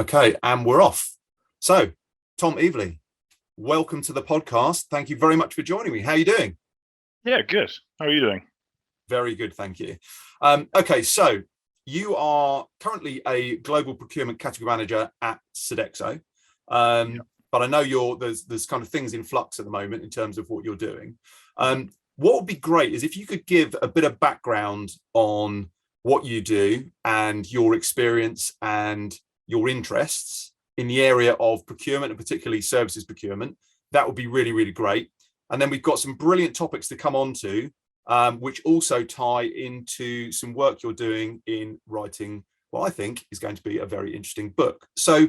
Okay, and we're off. So, Tom, Eveleigh, welcome to the podcast. Thank you very much for joining me. How are you doing? Yeah, good. How are you doing? Very good, thank you. Okay, so you are currently a global procurement category manager at Sodexo, Yeah. but I know there's kind of things in flux at the moment in terms of what you're doing. What would be great is if you could give a bit of background on what you do and your experience and your interests in the area of procurement and particularly services procurement. That would be really, really great. And then we've got some brilliant topics to come on to, which also tie into some work you're doing in writing what I think is going to be a very interesting book. So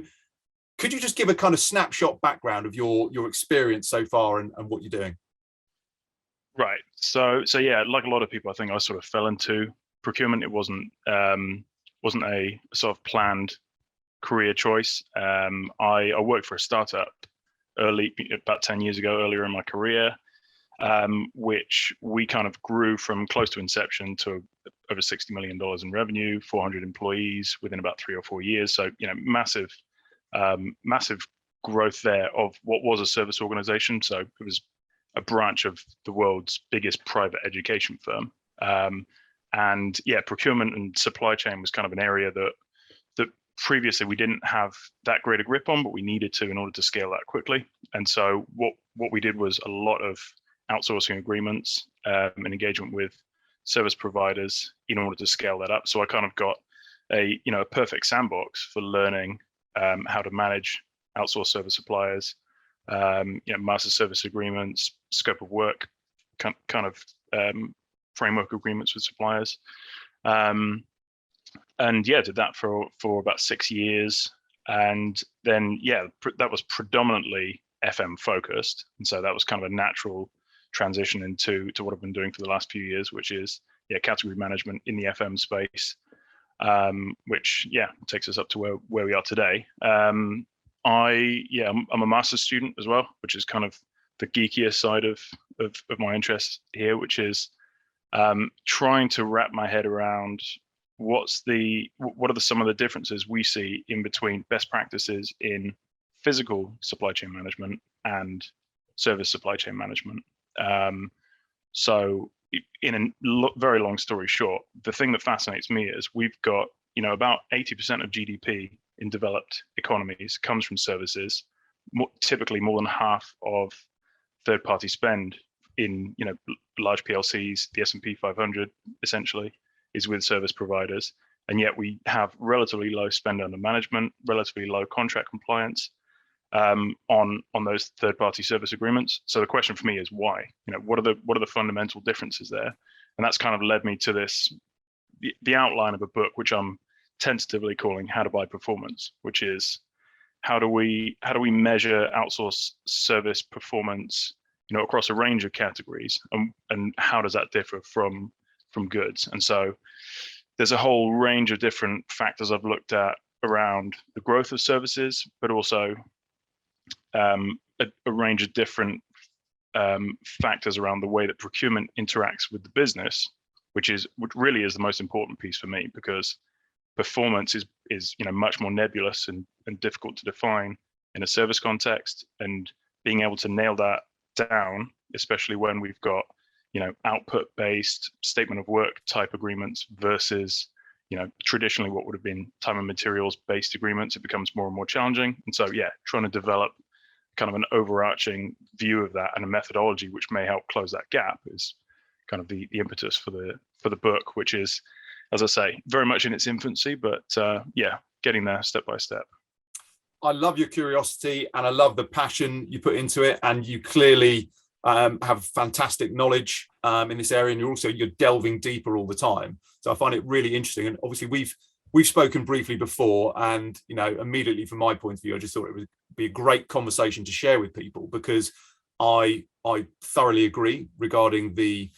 could you just give a kind of snapshot background of your experience so far and what you're doing? Right. So yeah, like a lot of people, I think I sort of fell into procurement. It wasn't a sort of planned career choice. I worked for a startup about 10 years ago, earlier in my career, which we kind of grew from close to inception to over $60 million in revenue, 400 employees within about 3 or 4 years. So massive growth there of what was a service organization. So it was a branch of the world's biggest private education firm. And yeah, procurement and supply chain was kind of an area that previously we didn't have that great a grip on, but we needed to in order to scale that quickly. And so what we did was a lot of outsourcing agreements and engagement with service providers in order to scale that up. So I kind of got a perfect sandbox for learning how to manage outsourced service suppliers, master service agreements, scope of work, kind of framework agreements with suppliers. And yeah, did that for about 6 years. And then, yeah, that was predominantly FM focused. And so that was kind of a natural transition into what I've been doing for the last few years, which is category management in the FM space, which takes us up to where we are today. I'm a master's student as well, which is kind of the geekier side of my interest here, which is trying to wrap my head around what are some of the differences we see in between best practices in physical supply chain management and service supply chain management. So in a very long story short, the thing that fascinates me is we've got about 80% of GDP in developed economies comes from services, typically more than half of third-party spend in large PLCs, the S&P 500 essentially is with service providers, and yet we have relatively low spend under management, relatively low contract compliance on those third-party service agreements. So the question for me is why? What are the fundamental differences there? And that's kind of led me to the outline of a book, which I'm tentatively calling How to Buy Performance, which is how do we measure outsourced service performance across a range of categories, and how does that differ from goods? And so there's a whole range of different factors I've looked at around the growth of services, but also a range of different factors around the way that procurement interacts with the business, which really is the most important piece for me, because performance is much more nebulous and difficult to define in a service context, and being able to nail that down, especially when we've got output-based statement of work type agreements versus traditionally what would have been time and materials based agreements, it becomes more and more challenging. And so trying to develop kind of an overarching view of that and a methodology which may help close that gap is kind of the impetus for the book, which is, as I say, very much in its infancy, but getting there step by step. I love your curiosity and I love the passion you put into it, and you clearly have fantastic knowledge in this area, and you're delving deeper all the time. So I find it really interesting. And obviously we've spoken briefly before, and immediately from my point of view, I just thought it would be a great conversation to share with people, because I thoroughly agree regarding the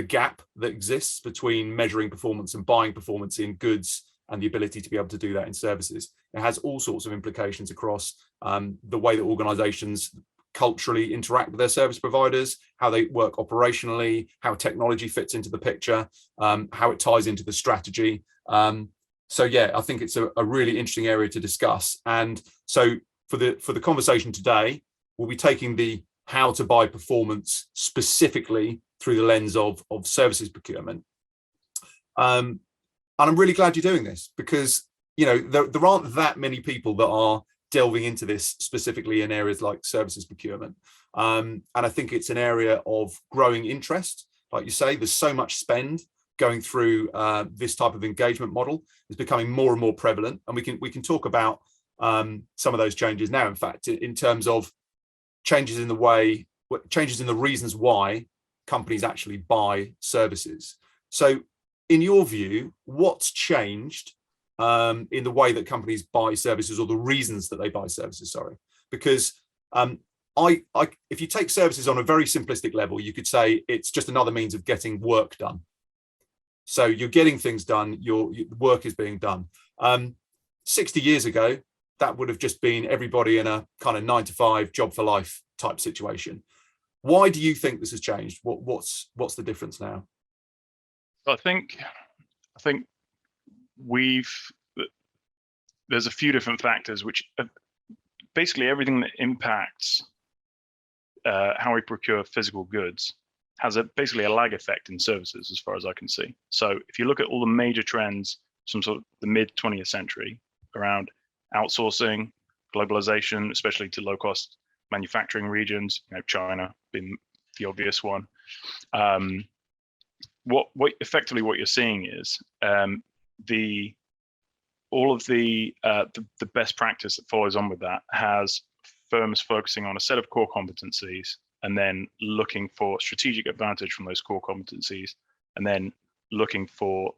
gap that exists between measuring performance and buying performance in goods and the ability to be able to do that in services. It has all sorts of implications across the way that organizations culturally interact with their service providers, how they work operationally, how technology fits into the picture, how it ties into the strategy. So yeah, I think it's a really interesting area to discuss. And so for the conversation today, we'll be taking the how to buy performance specifically through the lens of services procurement. And I'm really glad you're doing this, because there aren't that many people that are delving into this specifically in areas like services procurement. And I think it's an area of growing interest. Like you say, there's so much spend going through this type of engagement model. Is becoming more and more prevalent, and we can talk about some of those changes now. In fact, in terms of changes in the reasons why companies actually buy services. So, in your view, what's changed in the way that companies buy services, or the reasons that they buy services? Sorry, because if you take services on a very simplistic level, you could say it's just another means of getting work done. So you're getting things done, your work is being done. 60 years ago, that would have just been everybody in a kind of 9-to-5 job for life type situation. Why do you think this has changed? What's the difference now? I think there's a few different factors, which basically everything that impacts how we procure physical goods has basically a lag effect in services, as far as I can see. So if you look at all the major trends from sort of the mid 20th century around outsourcing, globalization, especially to low cost manufacturing regions, China being the obvious one. What effectively what you're seeing is all of the best practice that follows on with that has firms focusing on a set of core competencies, and then looking for strategic advantage from those core competencies, and then looking for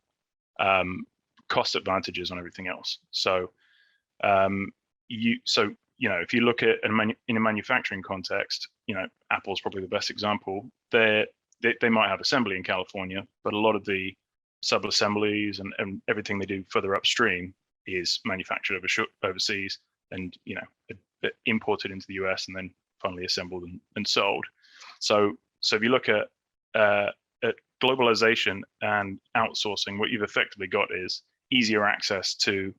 cost advantages on everything else. So, if you look at in a manufacturing context, Apple's probably the best example. They might have assembly in California, but a lot of the sub-assemblies and everything they do further upstream is manufactured overseas, and imported into the US and then finally assembled and sold. So if you look at globalization and outsourcing, what you've effectively got is easier access to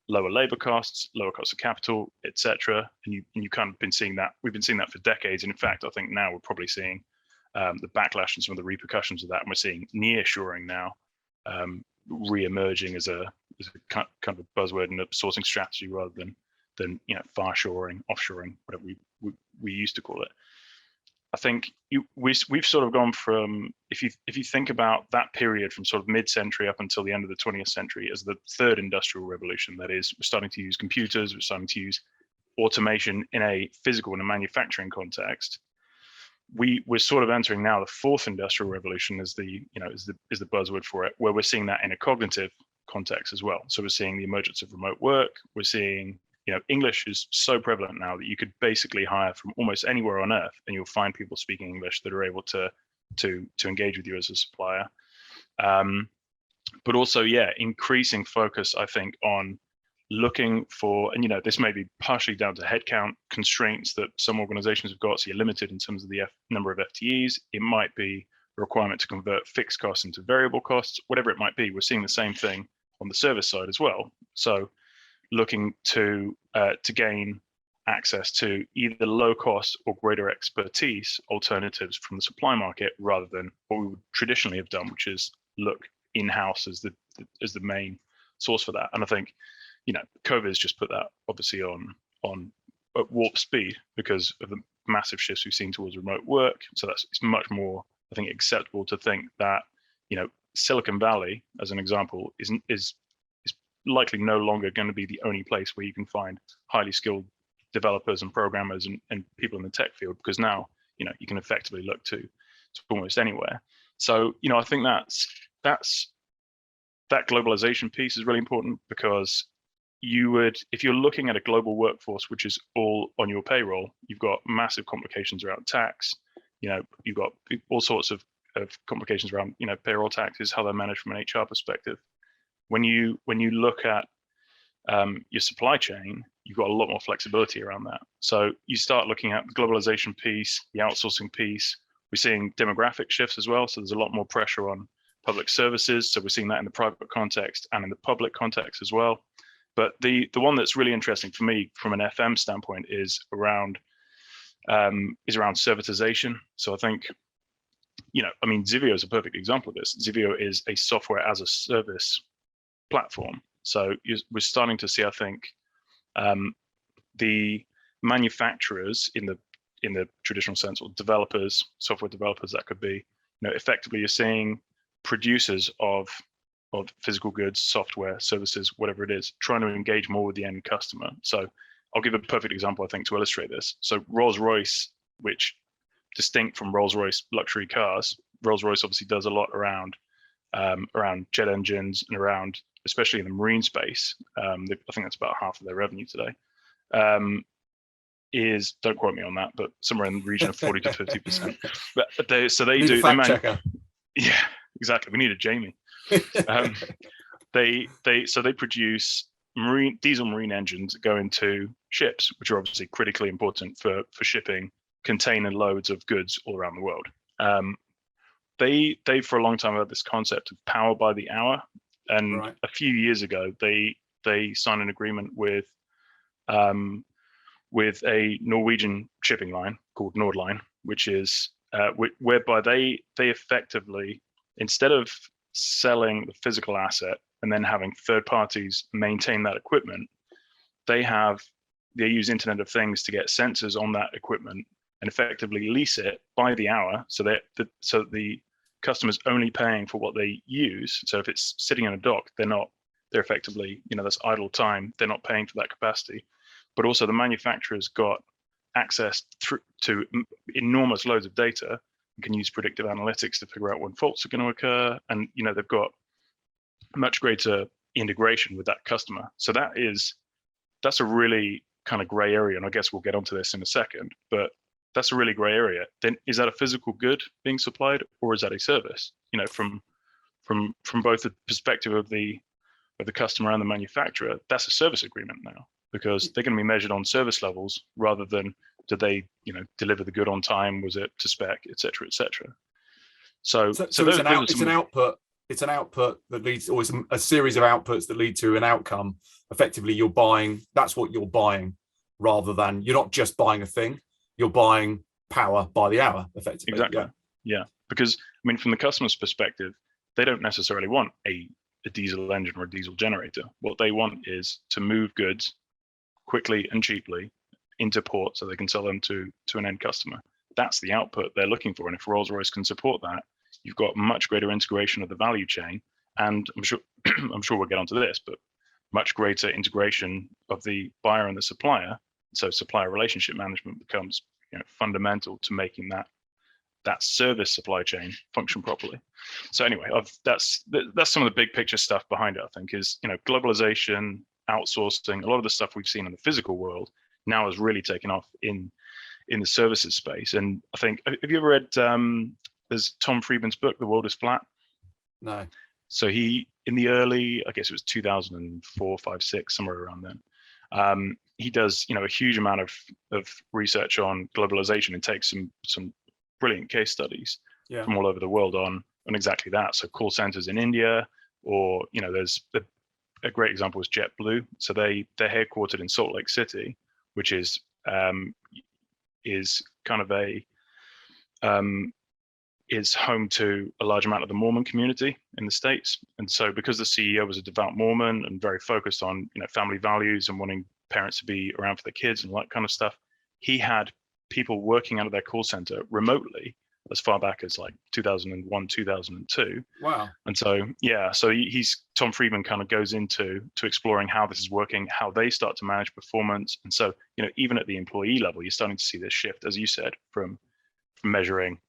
lower labor costs, lower costs of capital, etc. And you kind of been seeing that. We've been seeing that for decades. And in fact, I think now we're probably seeing the backlash and some of the repercussions of that. And we're seeing nearshoring now re-emerging as a kind of a buzzword and a sourcing strategy, rather than far shoring, offshoring, whatever we used to call it. I think we've sort of gone from, if you think about that period from sort of mid-century up until the end of the 20th century as the third industrial revolution. That is, we're starting to use computers, we're starting to use automation in a physical and a manufacturing context. We're sort of entering now the fourth industrial revolution is the buzzword for it, where we're seeing that in a cognitive context as well. So we're seeing the emergence of remote work. We're seeing, English is so prevalent now that you could basically hire from almost anywhere on earth, and you'll find people speaking English that are able to engage with you as a supplier. But also, increasing focus, I think, on looking for, and this may be partially down to headcount constraints that some organizations have got, so you're limited in terms of the number of FTEs. It might be a requirement to convert fixed costs into variable costs, whatever it might be. We're seeing the same thing on the service side as well. So looking to gain access to either low cost or greater expertise alternatives from the supply market, rather than what we would traditionally have done, which is look in-house as the main source for that. And I think COVID has just put that obviously on at warp speed because of the massive shifts we've seen towards remote work. So it's much more, I think, acceptable to think that Silicon Valley, as an example, is likely no longer going to be the only place where you can find highly skilled developers and programmers and people in the tech field, because now you can effectively look to almost anywhere. So I think that globalization piece is really important, because if you're looking at a global workforce which is all on your payroll, you've got massive complications around tax. You've got all sorts of complications around payroll taxes, how they're managed from an HR perspective. When you look at your supply chain, you've got a lot more flexibility around that. So you start looking at the globalization piece, the outsourcing piece. We're seeing demographic shifts as well. So there's a lot more pressure on public services. So we're seeing that in the private context and in the public context as well. But the one that's really interesting for me from an FM standpoint is around servitization. So I think, I mean, Zivio is a perfect example of this. Zivio is a software as a service platform. So we're starting to see, I think, the manufacturers in the traditional sense, or developers, software developers, that could be, effectively you're seeing producers of physical goods, software, services, whatever it is, trying to engage more with the end customer. So I'll give a perfect example, I think, to illustrate this. So Rolls-Royce, which distinct from Rolls-Royce luxury cars, Rolls-Royce obviously does a lot around jet engines and around, especially in the marine space. I think that's about half of their revenue today. Don't quote me on that, but somewhere in the region of 40 to 50%. But they do. Fact checker. Yeah, exactly. We need a Jamie. They produce diesel marine engines that go into ships, which are obviously critically important for shipping container loads of goods all around the world. They for a long time had this concept of power by the hour, and right. A few years ago they signed an agreement with a Norwegian shipping line called Nordline, which is whereby they effectively, instead of selling the physical asset and then having third parties maintain that equipment, they use Internet of Things to get sensors on that equipment and effectively lease it by the hour, so the customer's only paying for what they use. So if it's sitting in a dock, they're effectively, that's idle time, they're not paying for that capacity. But also the manufacturer's got access to enormous loads of data and can use predictive analytics to figure out when faults are going to occur. And, they've got much greater integration with that customer. So that's a really kind of gray area. And I guess we'll get onto this in a second, but that's a really gray area. Then is that a physical good being supplied, or is that a service? From both the perspective of the customer and the manufacturer, that's a service agreement now, because they're going to be measured on service levels rather than did they, deliver the good on time, was it to spec, et cetera, et cetera. So it's an output. It's an output that leads, or it's a series of outputs that lead to an outcome. Effectively, that's what you're buying, rather than, you're not just buying a thing, you're buying power by the hour, effectively. Exactly. Yeah. Because, from the customer's perspective, they don't necessarily want a diesel engine or a diesel generator. What they want is to move goods quickly and cheaply into port so they can sell them to an end customer. That's the output they're looking for. And if Rolls-Royce can support that, you've got much greater integration of the value chain. And I'm sure we'll get onto this, but much greater integration of the buyer and the supplier. So supplier relationship management becomes fundamental to making that service supply chain function properly. So anyway, that's some of the big picture stuff behind it. I think is globalization, outsourcing, a lot of the stuff we've seen in the physical world now has really taken off in the services space. And I think, have you ever read there's Tom Friedman's book, The World is Flat? No. So he, in the early, I guess it was 2004, 5, 6, somewhere around then, he does a huge amount of research on globalization and takes some brilliant case studies from all over the world on exactly that. So call centers in India, or there's a great example is JetBlue. So they're headquartered in Salt Lake City, which is kind of is home to a large amount of the Mormon community in the States. And so because the CEO was a devout Mormon and very focused on family values and wanting parents to be around for their kids and all that kind of stuff, he had people working out of their call center remotely as far back as like 2001, 2002. Wow. And so, Tom Friedman kind of goes into exploring how this is working, how they start to manage performance. And so, even at the employee level, you're starting to see this shift, as you said, from measuring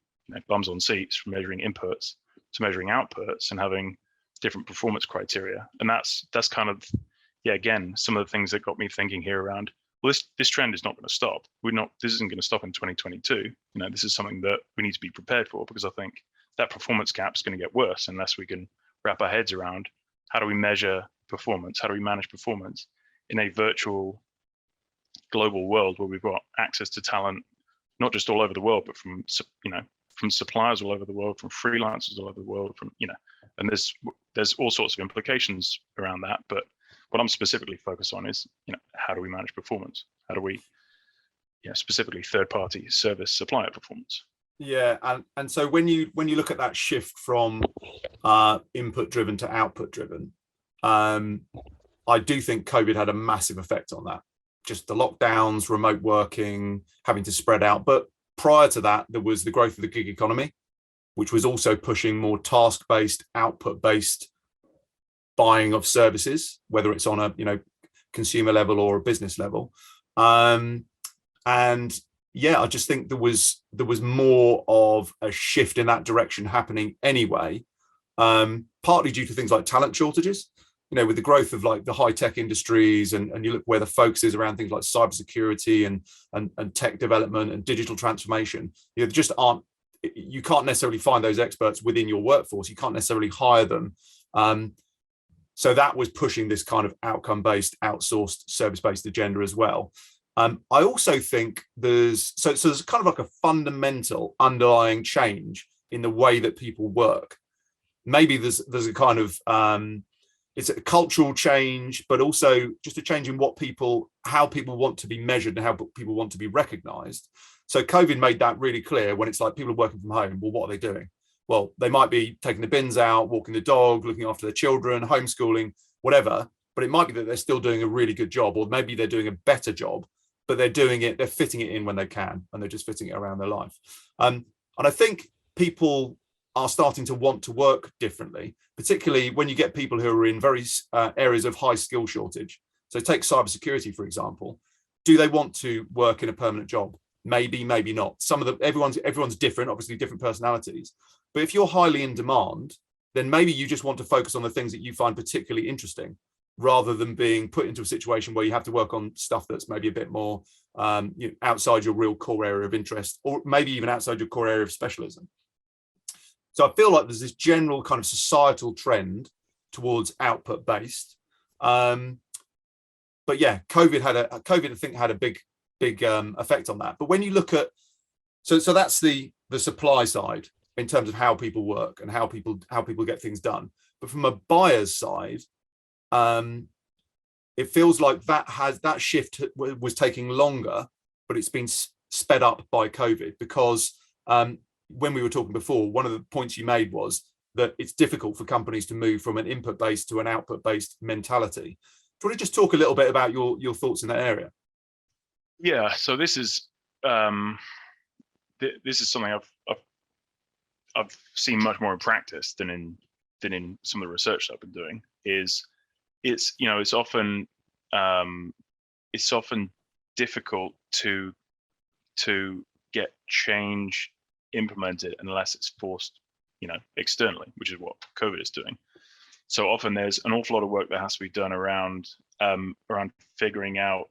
bums on seats, from measuring inputs to measuring outputs and having different performance criteria. And that's kind of, again, some of the things that got me thinking here around, well, this trend is not going to stop. This isn't going to stop in 2022. This is something that we need to be prepared for, because I think that performance gap is going to get worse unless we can wrap our heads around how do we measure performance, how do we manage performance in a virtual global world where we've got access to talent, not just all over the world, but from from suppliers all over the world, from freelancers all over the world, from, and there's all sorts of implications around that. But what I'm specifically focused on is, how do we manage performance? How do we, specifically third-party service supplier performance? Yeah, and so when you look at that shift from input driven to output driven, I do think COVID had a massive effect on that. Just the lockdowns, remote working, having to spread out. But prior to that, there was the growth of the gig economy, which was also pushing more task-based, output-based buying of services, whether it's on a consumer level or a business level. And yeah, I just think there was more of a shift in that direction happening anyway, partly due to things like talent shortages. With the growth of like the high tech industries, and you look where the focus is around things like cybersecurity and tech development and digital transformation, there just aren't. You can't necessarily find those experts within your workforce. You can't necessarily hire them. So that was pushing this kind of outcome-based, outsourced, service-based agenda as well. I also think there's kind of like a fundamental underlying change in the way that people work. Maybe there's a kind of it's a cultural change, but also just a change in how people want to be measured and how people want to be recognized. So COVID made that really clear when it's like people are working from home. Well, what are they doing? Well, they might be taking the bins out, walking the dog, looking after their children, homeschooling, whatever. But it might be that they're still doing a really good job, or maybe they're doing a better job, but they're fitting it in when they can, and they're just fitting it around their life. And I think people are starting to want to work differently, particularly when you get people who are in various areas of high skill shortage. So take cybersecurity, for example. Do they want to work in a permanent job? Maybe, maybe not. Everyone's different, obviously different personalities. But if you're highly in demand, then maybe you just want to focus on the things that you find particularly interesting, rather than being put into a situation where you have to work on stuff that's maybe a bit more outside your real core area of interest, or maybe even outside your core area of specialism. So I feel like there's this general kind of societal trend towards output based. But yeah, COVID I think had a big effect on that. But when you look at, so that's the supply side in terms of how people work and how people get things done. But from a buyer's side, it feels like that shift was taking longer, but it's been sped up by COVID, because when we were talking before, one of the points you made was that it's difficult for companies to move from an input-based to an output-based mentality. Do you want to just talk a little bit about your thoughts in that area? Yeah, so this is something I've seen much more in practice than in some of the research that I've been doing. It's often difficult to get change implemented unless it's forced, externally, which is what COVID is doing. So often there's an awful lot of work that has to be done around figuring out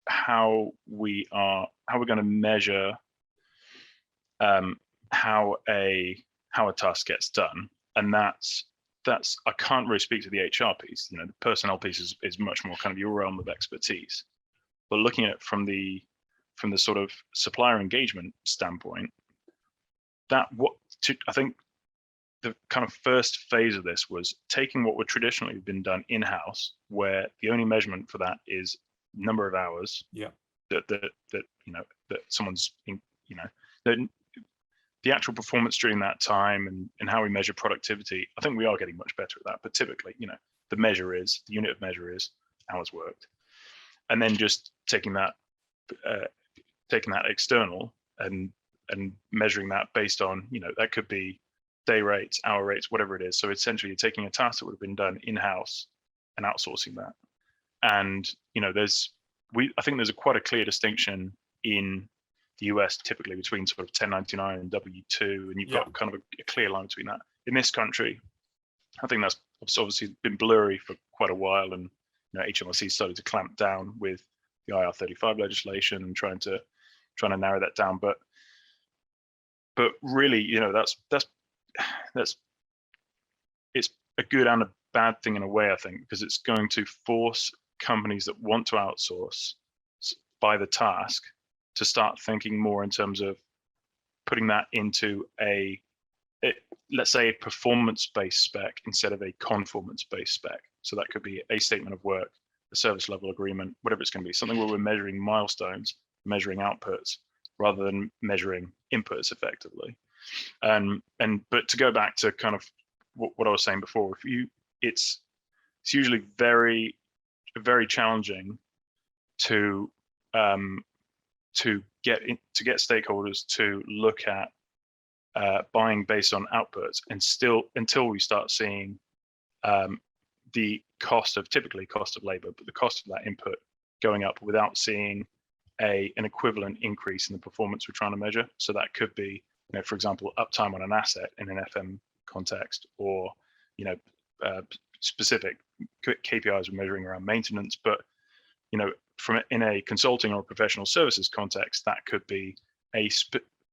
how we're going to measure how a task gets done, and that's I can't really speak to the HR piece. The personnel piece is much more kind of your realm of expertise. But looking at it from the sort of supplier engagement standpoint, I think the kind of first phase of this was taking what would traditionally have been done in-house, where the only measurement for that is number of hours. Yeah. That someone's the actual performance during that time and how we measure productivity. I think we are getting much better at that. But typically, the unit of measure is hours worked, and then just taking that external and measuring that based on, that could be day rates, hour rates, whatever it is. So essentially you're taking a task that would have been done in-house and outsourcing that. And, I think there's quite a clear distinction in the US typically between sort of 1099 and W2, and you've got kind of a clear line between that. In this country, I think that's obviously been blurry for quite a while, and HMRC started to clamp down with the IR35 legislation and trying to narrow that down. But really, that's it's a good and a bad thing in a way, I think, because it's going to force companies that want to outsource by the task to start thinking more in terms of putting that into let's say a performance-based spec instead of a conformance-based spec. So that could be a statement of work, a service level agreement, whatever it's going to be, something where we're measuring milestones, measuring outputs, rather than measuring inputs effectively. But to go back to kind of what I was saying before, it's usually very challenging to get stakeholders to look at buying based on outputs, and still until we start seeing the typically cost of labor, but the cost of that input going up without seeing an equivalent increase in the performance we're trying to measure. So that could be, for example, uptime on an asset in an FM context, or specific KPIs we're measuring around maintenance. But in a consulting or professional services context, that could be a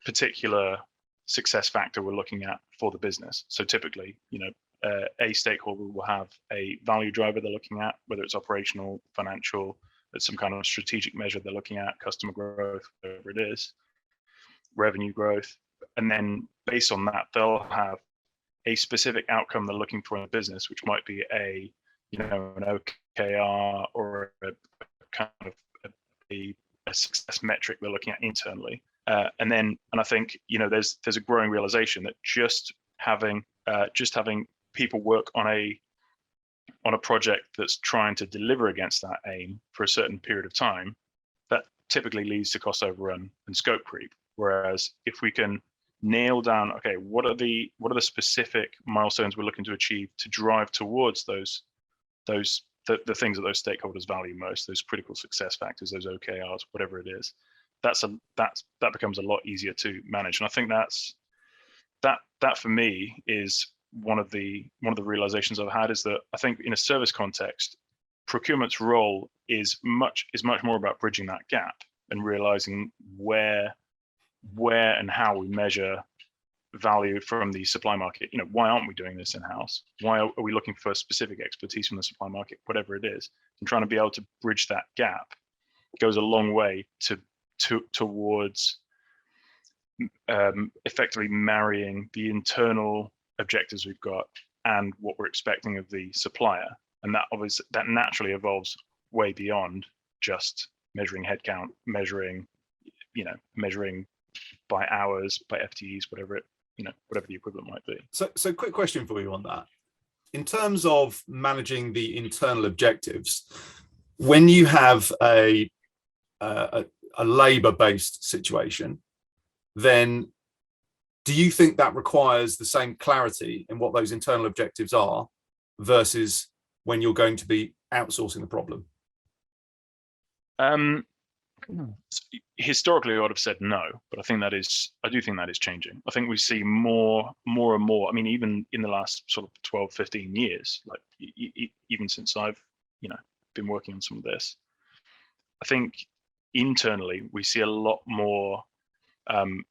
particular success factor we're looking at for the business. So typically, a stakeholder will have a value driver they're looking at, whether it's operational, financial, it's some kind of strategic measure they're looking at, customer growth, whatever it is, revenue growth. And then based on that, they'll have a specific outcome they're looking for in the business, which might be an OKR or a kind of a success metric they're looking at internally. And I think there's a growing realization that just having people work on a project that's trying to deliver against that aim for a certain period of time, that typically leads to cost overrun and scope creep. Whereas if we can nail down, okay, what are the specific milestones we're looking to achieve to drive towards the things that those stakeholders value most, those critical success factors, those OKRs, whatever it is, that becomes a lot easier to manage. And I think that for me is one of the realizations I've had, is that I think in a service context, procurement's role is much more about bridging that gap and realizing where and how we measure value from the supply market. Why aren't we doing this in-house? Why are we looking for specific expertise from the supply market, whatever it is? And trying to be able to bridge that gap goes a long way towards effectively marrying the internal objectives we've got and what we're expecting of the supplier. And that naturally evolves way beyond just measuring headcount, measuring by hours, by FTEs, whatever the equivalent might be. So quick question for you on that. In terms of managing the internal objectives, when you have a labor-based situation, then do you think that requires the same clarity in what those internal objectives are versus when you're going to be outsourcing the problem? Historically, I would have said no, but I do think that is changing. I think we see more and more. I mean, even in the last sort of 12, 15 years, like even since I've been working on some of this, I think internally we see a lot more.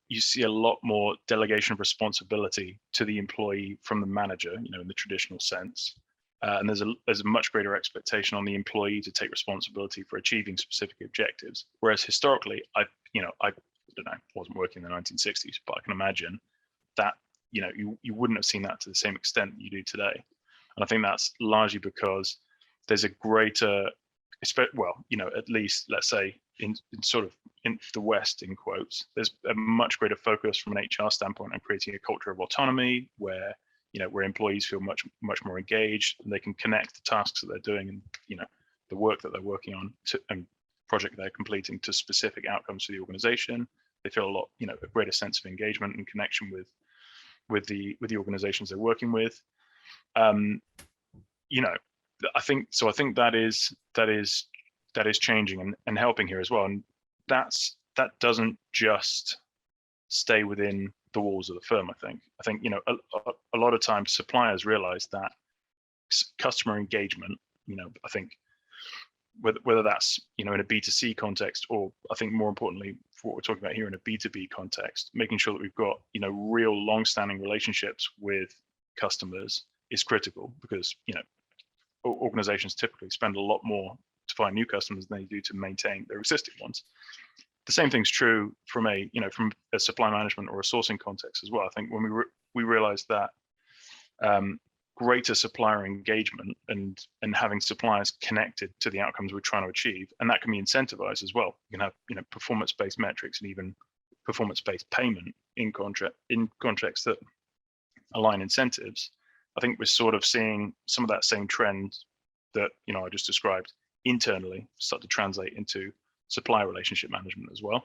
You see a lot more delegation of responsibility to the employee from the manager, in the traditional sense. And there's a much greater expectation on the employee to take responsibility for achieving specific objectives. Whereas historically, I don't know, wasn't working in the 1960s, but I can imagine that you wouldn't have seen that to the same extent that you do today. And I think that's largely because there's a greater, at least let's say in the West, in quotes, there's a much greater focus from an HR standpoint on creating a culture of autonomy where employees feel much more engaged, and they can connect the tasks that they're doing and the work that they're working on and project they're completing to specific outcomes for the organization. They feel a greater sense of engagement and connection with the organizations they're working with. I think that is changing and helping here as well. And that doesn't just stay within the walls of the firm. I think a lot of times suppliers realize that customer engagement, I think whether that's in a B2C context, or I think more importantly for what we're talking about here in a B2B context, making sure that we've got real long-standing relationships with customers is critical, because organizations typically spend a lot more to find new customers than they do to maintain their existing ones. the same thing's true from a supply management or a sourcing context as well. I think when we realized that greater supplier engagement and having suppliers connected to the outcomes we're trying to achieve, and that can be incentivized as well. You can have performance-based metrics and even performance-based payment in contracts that align incentives. I think we're sort of seeing some of that same trend that I just described internally start to translate into supplier relationship management as well.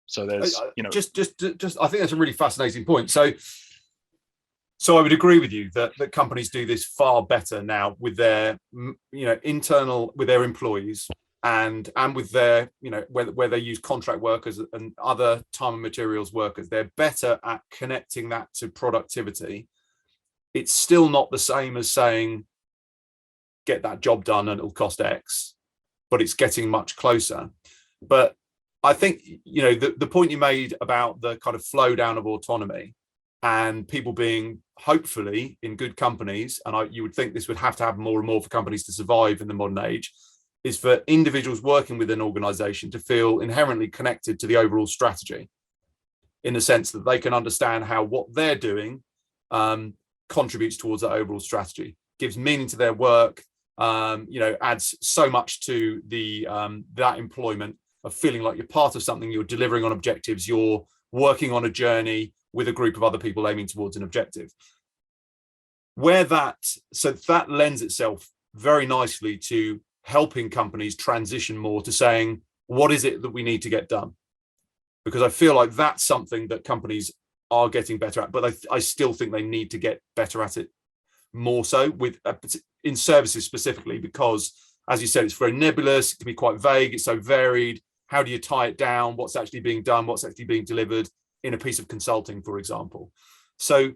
So there's just I think that's a really fascinating point. So I would agree with you that companies do this far better now with their internal, with their employees and with their where they use contract workers and other time and materials workers. They're better at connecting that to productivity. It's still not the same as saying get that job done and it'll cost X, but it's getting much closer. But I think the point you made about the kind of flow down of autonomy and people being hopefully in good companies, and you would think this would have to happen more and more for companies to survive in the modern age, is for individuals working with an organization to feel inherently connected to the overall strategy, in the sense that they can understand how what they're doing contributes towards that overall strategy, gives meaning to their work, adds so much to the that employment of feeling like you're part of something, you're delivering on objectives, you're working on a journey with a group of other people aiming towards an objective. So that lends itself very nicely to helping companies transition more to saying, what is it that we need to get done? Because I feel like that's something that companies are getting better at, but I still think they need to get better at it more so in services specifically, because as you said, it's very nebulous, it can be quite vague, it's so varied. How do you tie it down? What's actually being done? What's actually being delivered in a piece of consulting, for example? So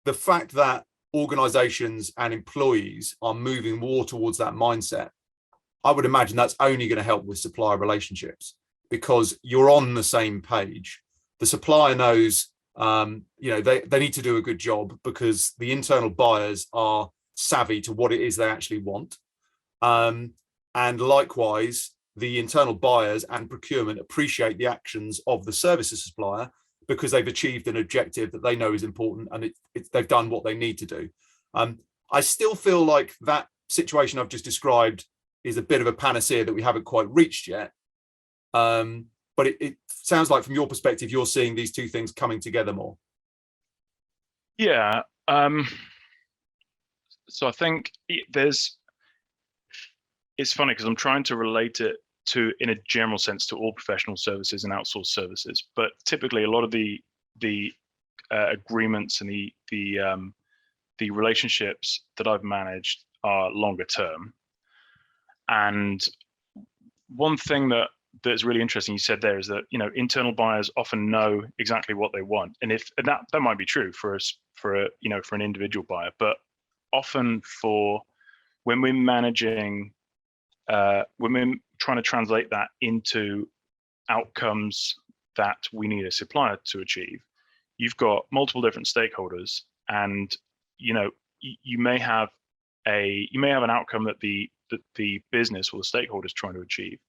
the fact that organizations and employees are moving more towards that mindset, I would imagine that's only going to help with supplier relationships, because you're on the same page. The supplier knows they need to do a good job because the internal buyers are savvy to what it is they actually want. And likewise, the internal buyers and procurement appreciate the actions of the services supplier because they've achieved an objective that they know is important, and they've done what they need to do. I still feel like that situation I've just described is a bit of a panacea that we haven't quite reached yet. But it sounds like from your perspective, you're seeing these two things coming together more. Yeah. So I think it's funny because I'm trying to relate it to, in a general sense, to all professional services and outsourced services. But typically, a lot of the agreements and the relationships that I've managed are longer term. And one thing that's really interesting you said there is that internal buyers often know exactly what they want, and that might be true for an individual buyer, but often when we're managing, when we're trying to translate that into outcomes that we need a supplier to achieve, you've got multiple different stakeholders, and you may have an outcome that the business or the stakeholder is trying to achieve,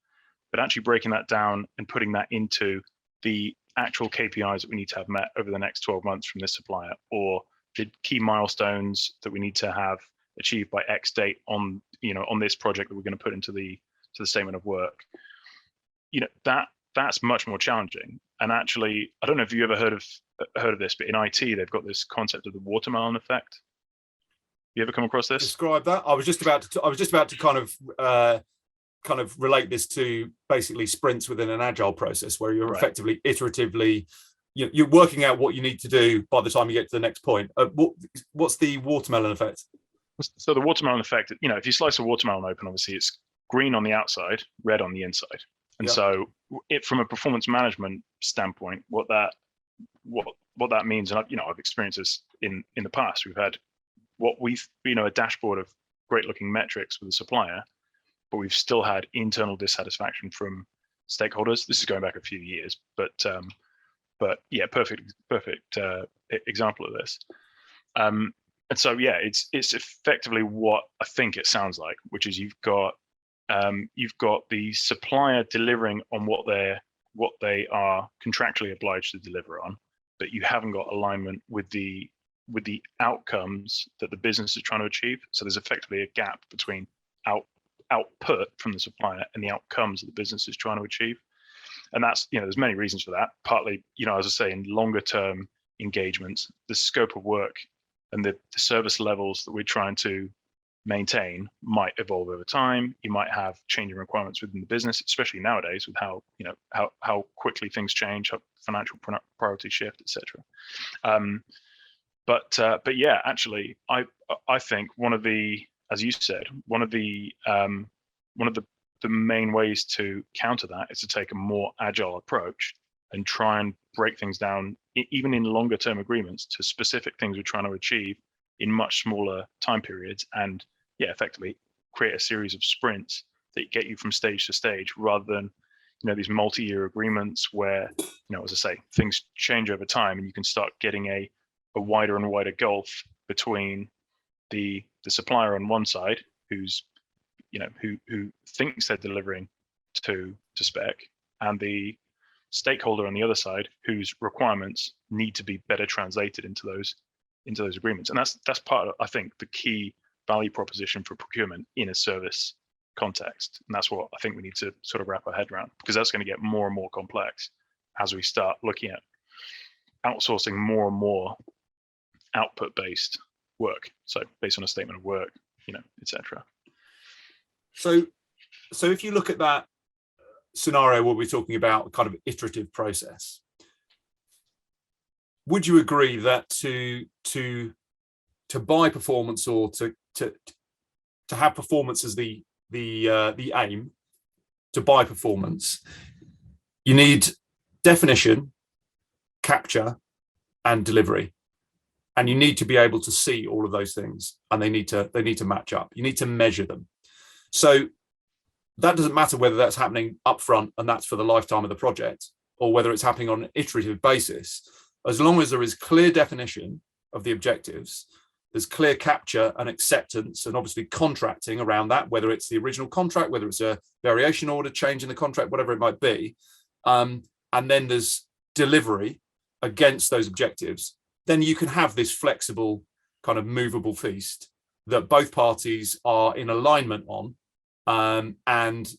but actually breaking that down and putting that into the actual KPIs that we need to have met over the next 12 months from this supplier, or the key milestones that we need to have achieved by X date on this project that we're going to put into the statement of work. That's much more challenging. And actually, I don't know if you ever heard of this, but in IT they've got this concept of the watermelon effect. You ever come across this? Describe that. I was just about to kind of relate this to basically sprints within an agile process, where you're effectively iteratively you're working out what you need to do by the time you get to the next point. What's the watermelon effect? So the watermelon effect, if you slice a watermelon open, obviously it's green on the outside, red on the inside. And so from a performance management standpoint, what that means, and I've experienced this in the past, we've had a dashboard of great looking metrics with a supplier, but we've still had internal dissatisfaction from stakeholders. This is going back a few years, but yeah, perfect example of this. And so yeah, it's effectively what I think it sounds like, which is you've got you've got the supplier delivering on what they are contractually obliged to deliver on, but you haven't got alignment with the outcomes that the business is trying to achieve. So there's effectively a gap between output from the supplier and the outcomes that the business is trying to achieve. And that's, there's many reasons for that. Partly, as I say, in longer term engagements, the scope of work and the service levels that we're trying to maintain might evolve over time. You might have changing requirements within the business, especially nowadays with how quickly things change, how financial priorities shift, etc. But yeah, actually, I think one of the, as you said, one of the main ways to counter that is to take a more agile approach and try and break things down, even in longer term agreements, to specific things we're trying to achieve in much smaller time periods, and effectively create a series of sprints that get you from stage to stage, rather than these multi-year agreements where, as I say, things change over time and you can start getting a wider and wider gulf between the supplier on one side, who's who thinks they're delivering to spec, and the stakeholder on the other side, whose requirements need to be better translated into those agreements. And that's part of, I think, the key value proposition for procurement in a service context. And that's what I think we need to sort of wrap our head around, because that's going to get more and more complex as we start looking at outsourcing more and more output-based work. So based on a statement of work, etc. So if you look at that scenario where we're talking about kind of iterative process, would you agree that to buy performance, or to have performance as the aim, to buy performance, you need definition, capture, and delivery, and you need to be able to see all of those things, and they need to match up. You need to measure them. So that doesn't matter whether that's happening upfront and that's for the lifetime of the project, or whether it's happening on an iterative basis. As long as there is clear definition of the objectives, there's clear capture and acceptance, and obviously contracting around that, whether it's the original contract, whether it's a variation order, change in the contract, whatever it might be. And then there's delivery against those objectives. Then you can have this flexible kind of movable feast that both parties are in alignment on, and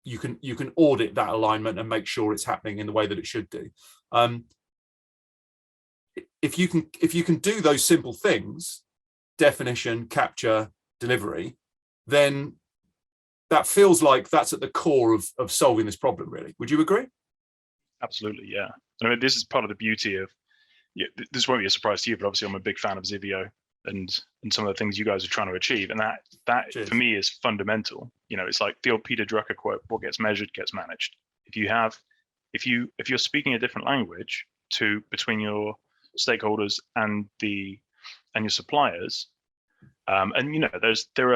you can audit that alignment and make sure it's happening in the way that it should do. If you can do those simple things, definition, capture, delivery, then that feels like that's at the core of solving this problem, really. Would you agree? Absolutely, yeah. I mean, this is part of the beauty of, this won't be a surprise to you, but obviously I'm a big fan of Zivio and some of the things you guys are trying to achieve. And that Cheers. For me is fundamental. It's like the old Peter Drucker quote, what gets measured gets managed. If you're speaking a different language between your stakeholders and your suppliers, and there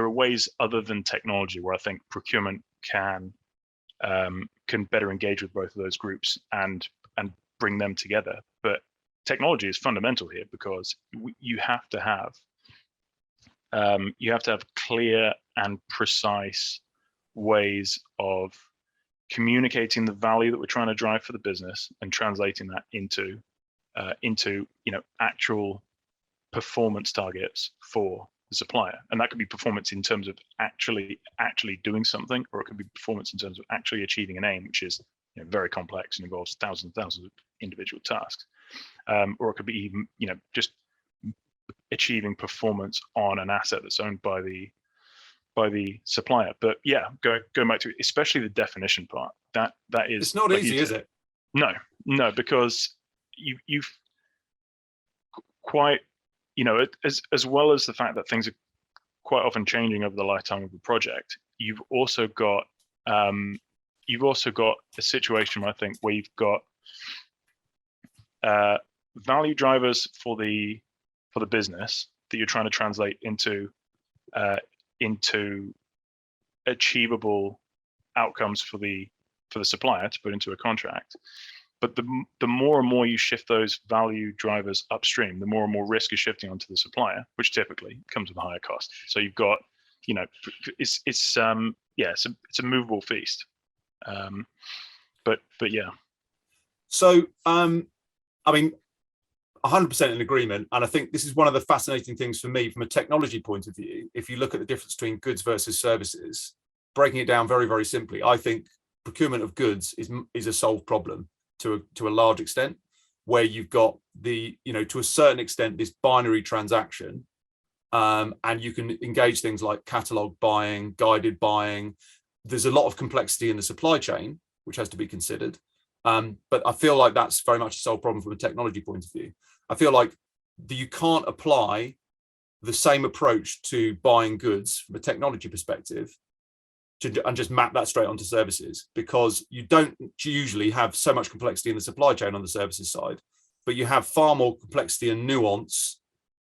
are ways other than technology where I think procurement can better engage with both of those groups and bring them together. But technology is fundamental here, because you have to have clear and precise ways of communicating the value that we're trying to drive for the business and translating that into actual performance targets for the supplier. And that could be performance in terms of actually doing something, or it could be performance in terms of actually achieving an aim, which is very complex and involves thousands of individual tasks. Or it could be even just achieving performance on an asset that's owned by the supplier. But yeah, going back to it, especially the definition part, that is, it's not easy, is it? No, because you've quite, as well as the fact that things are quite often changing over the lifetime of the project, you've also got a situation, I think, where you've got value drivers for the business that you're trying to translate into achievable outcomes for the supplier to put into a contract. But the more and more you shift those value drivers upstream, the more and more risk is shifting onto the supplier, which typically comes with a higher cost. So you've got it's it's a movable feast. But yeah. So I mean, 100% in agreement. And I think this is one of the fascinating things for me from a technology point of view. If you look at the difference between goods versus services, breaking it down very, very simply, I think procurement of goods is a solved problem to a large extent, where you've got to a certain extent, this binary transaction. And you can engage things like catalog buying, guided buying. There's a lot of complexity in the supply chain, which has to be considered. But I feel like that's very much a solved problem from a technology point of view. I feel like you can't apply the same approach to buying goods from a technology perspective and just map that straight onto services, because you don't usually have so much complexity in the supply chain on the services side, but you have far more complexity and nuance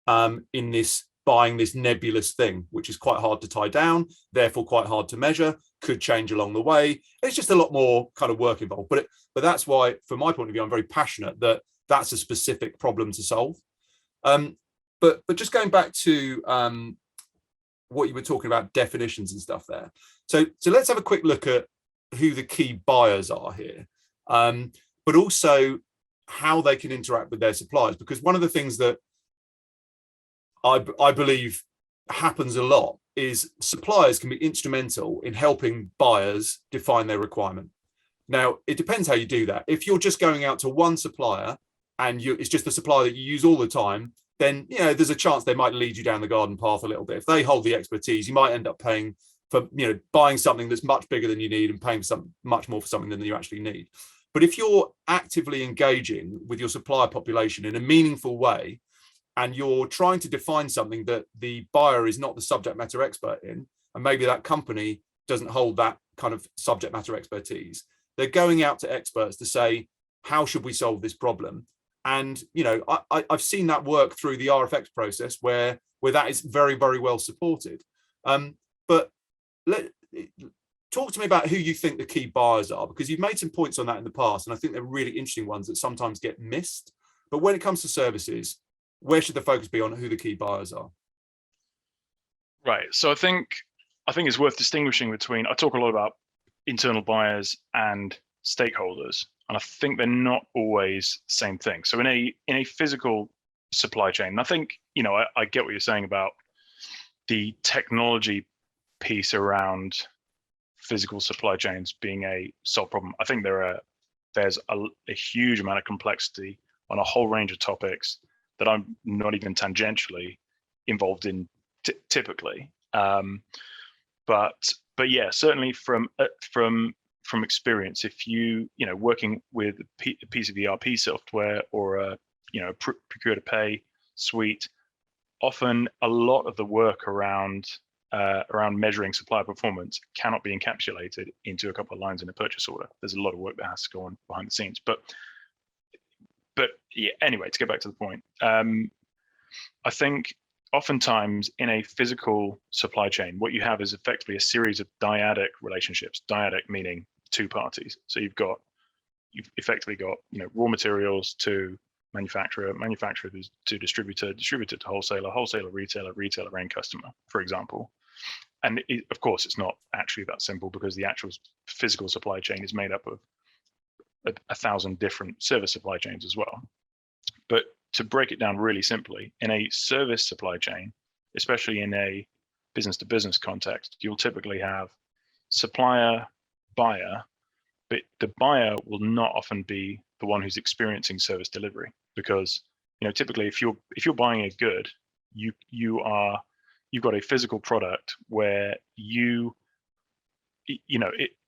in this buying this nebulous thing, which is quite hard to tie down, therefore quite hard to measure, could change along the way. It's just a lot more kind of work involved. But that's why, from my point of view, I'm very passionate that that's a specific problem to solve. But just going back to what you were talking about, definitions and stuff there. So let's have a quick look at who the key buyers are here, but also how they can interact with their suppliers. Because one of the things that I believe happens a lot is suppliers can be instrumental in helping buyers define their requirement. Now, it depends how you do that. If you're just going out to one supplier and it's just the supplier that you use all the time, then there's a chance they might lead you down the garden path a little bit. If they hold the expertise, you might end up paying for buying something that's much bigger than you need and paying much more for something than you actually need. But if you're actively engaging with your supplier population in a meaningful way, and you're trying to define something that the buyer is not the subject matter expert in, and maybe that company doesn't hold that kind of subject matter expertise, they're going out to experts to say, how should we solve this problem? And I've seen that work through the RFX process where that is very, very well supported. But talk to me about who you think the key buyers are, because you've made some points on that in the past, and I think they're really interesting ones that sometimes get missed. But when it comes to services, where should the focus be on who the key buyers are? Right. So I think it's worth distinguishing between, I talk a lot about internal buyers and stakeholders, and I think they're not always the same thing. So in a physical supply chain, and I think, I get what you're saying about the technology piece around physical supply chains being a solved problem. I think there's a huge amount of complexity on a whole range of topics that I'm not even tangentially involved in typically. But yeah, certainly from experience, if working with a piece of ERP software or a procure to pay suite, often a lot of the work around measuring supplier performance cannot be encapsulated into a couple of lines in a purchase order. There's a lot of work that has to go on behind the scenes. But yeah, anyway, to get back to the point, I think oftentimes in a physical supply chain, what you have is effectively a series of dyadic relationships. Dyadic meaning two parties. So you've effectively got raw materials to manufacturer to distributor to wholesaler, retailer, end customer, for example. And of course, it's not actually that simple, because the actual physical supply chain is made up of 1,000 different service supply chains as well. But to break it down really simply, in a service supply chain, especially in a business-to-business context, you'll typically have supplier, buyer, but the buyer will not often be the one who's experiencing service delivery, because typically if you're buying a good, you've got a physical product where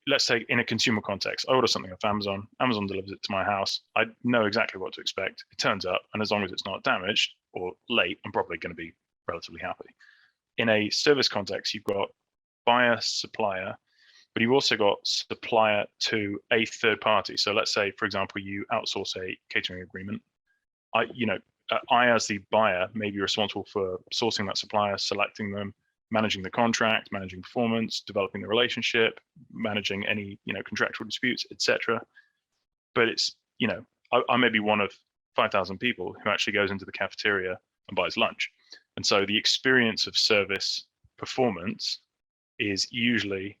let's say in a consumer context, I order something off Amazon delivers it to my house. I know exactly what to expect. It turns up, and as long as it's not damaged or late, I'm probably going to be relatively happy. In a service context, you've got buyer, supplier, but you've also got supplier to a third party. So let's say, for example, you outsource a catering agreement. I, as the buyer, may be responsible for sourcing that supplier, selecting them, managing the contract, managing performance, developing the relationship, managing any contractual disputes, etc. But it's I may be one of 5,000 people who actually goes into the cafeteria and buys lunch, and so the experience of service performance is usually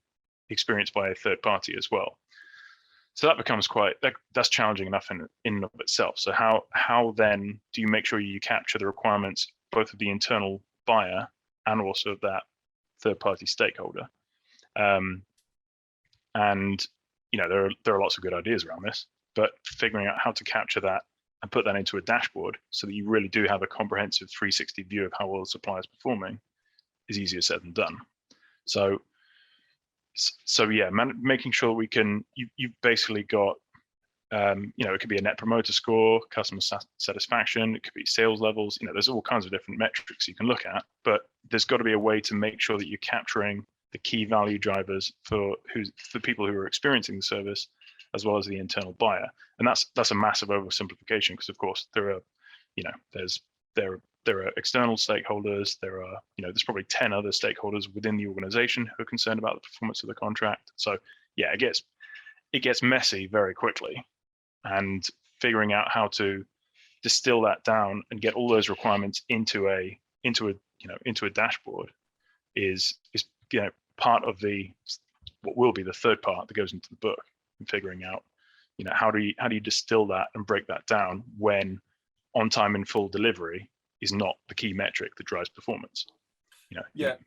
experienced by a third party as well. So that becomes that's challenging enough in and of itself. So how then do you make sure you capture the requirements both of the internal buyer and also of that third party stakeholder? And there are lots of good ideas around this, but figuring out how to capture that and put that into a dashboard so that you really do have a comprehensive 360 view of how well the supplier is performing is easier said than done. So yeah, making sure we can, you've basically got, it could be a net promoter score, customer satisfaction, it could be sales levels, there's all kinds of different metrics you can look at, but there's got to be a way to make sure that you're capturing the key value drivers for people who are experiencing the service, as well as the internal buyer. And that's a massive oversimplification, because of course there are external stakeholders, there's probably 10 other stakeholders within the organization who are concerned about the performance of the contract. So yeah, it gets messy very quickly, and figuring out how to distill that down and get all those requirements into a dashboard is part of what will be the third part that goes into the book, and figuring out how do you distill that and break that down when on time in full delivery is not the key metric that drives performance. And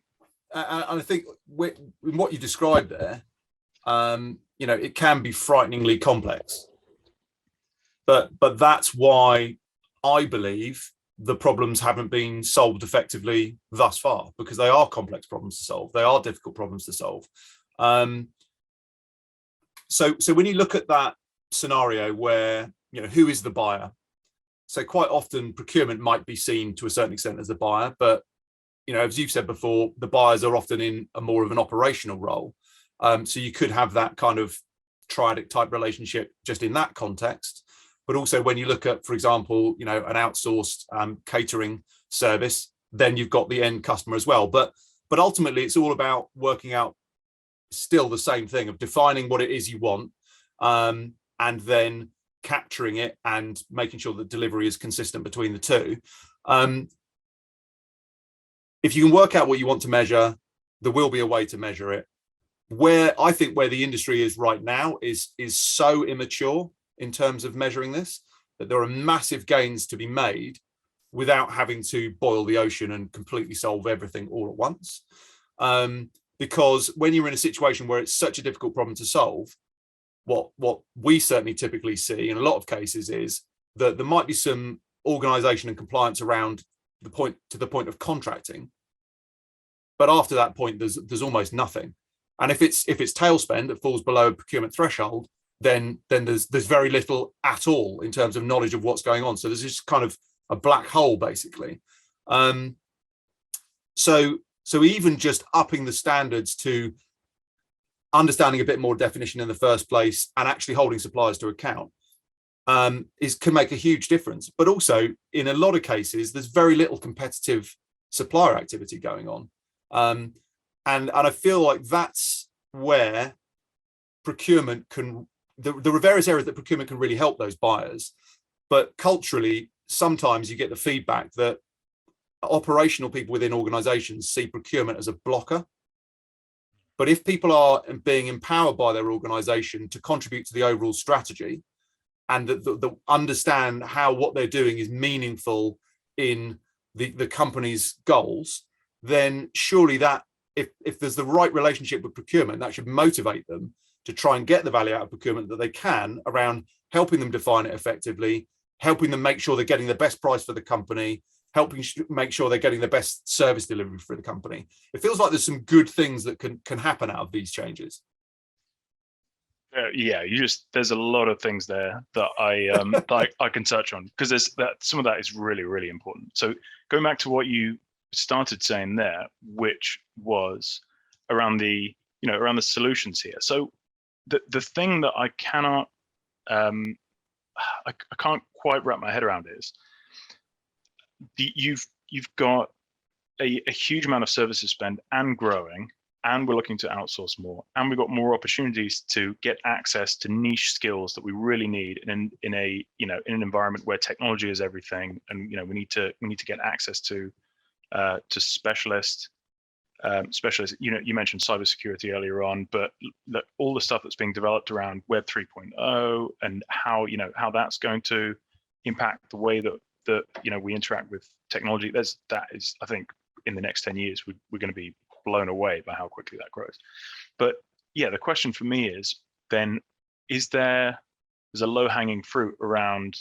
I think with what you described there, it can be frighteningly complex, but that's why I believe the problems haven't been solved effectively thus far, because they are complex problems to solve. They are difficult problems to solve. So when you look at that scenario where, who is the buyer? So quite often procurement might be seen to a certain extent as the buyer, but, as you've said before, the buyers are often in a more of an operational role. So you could have that kind of triadic type relationship just in that context. But also when you look at, for example, an outsourced catering service, then you've got the end customer as well. But ultimately, it's all about working out still the same thing of defining what it is you want, and then capturing it and making sure that delivery is consistent between the two. If you can work out what you want to measure, there will be a way to measure it. Where the industry is right now is so immature in terms of measuring this, that there are massive gains to be made without having to boil the ocean and completely solve everything all at once. Because when you're in a situation where it's such a difficult problem to solve, what we certainly typically see in a lot of cases is that there might be some organization and compliance around the point of contracting, but after that point there's almost nothing. And if it's tail spend that falls below a procurement threshold, then there's very little at all in terms of knowledge of what's going on. So there's just kind of a black hole, basically. So even just upping the standards to understanding a bit more definition in the first place and actually holding suppliers to account can make a huge difference. But also, in a lot of cases, there's very little competitive supplier activity going on. And I feel like that's where procurement there are various areas that procurement can really help those buyers. But culturally, sometimes you get the feedback that operational people within organizations see procurement as a blocker. But if people are being empowered by their organization to contribute to the overall strategy, and that understand how what they're doing is meaningful in the company's goals, then surely that if there's the right relationship with procurement, that should motivate them to try and get the value out of procurement that they can around helping them define it effectively, helping them make sure they're getting the best price for the company, helping make sure they're getting the best service delivery for the company. It feels like there's some good things that can happen out of these changes. There's a lot of things there that I can touch on, because some of that is really, really important. So going back to what you started saying there, which was around the solutions here. So the thing that I cannot I can't quite wrap my head around is you've got a huge amount of services spend and growing, and we're looking to outsource more, and we've got more opportunities to get access to niche skills that we really need in an environment where technology is everything, and we need to get access to specialist specialists. You mentioned cybersecurity earlier on, but all the stuff that's being developed around Web 3.0 and how that's going to impact the way that we interact with technology. That is, I think, in the next 10 years, we're going to be blown away by how quickly that grows. But yeah, the question for me is then, there's a low-hanging fruit around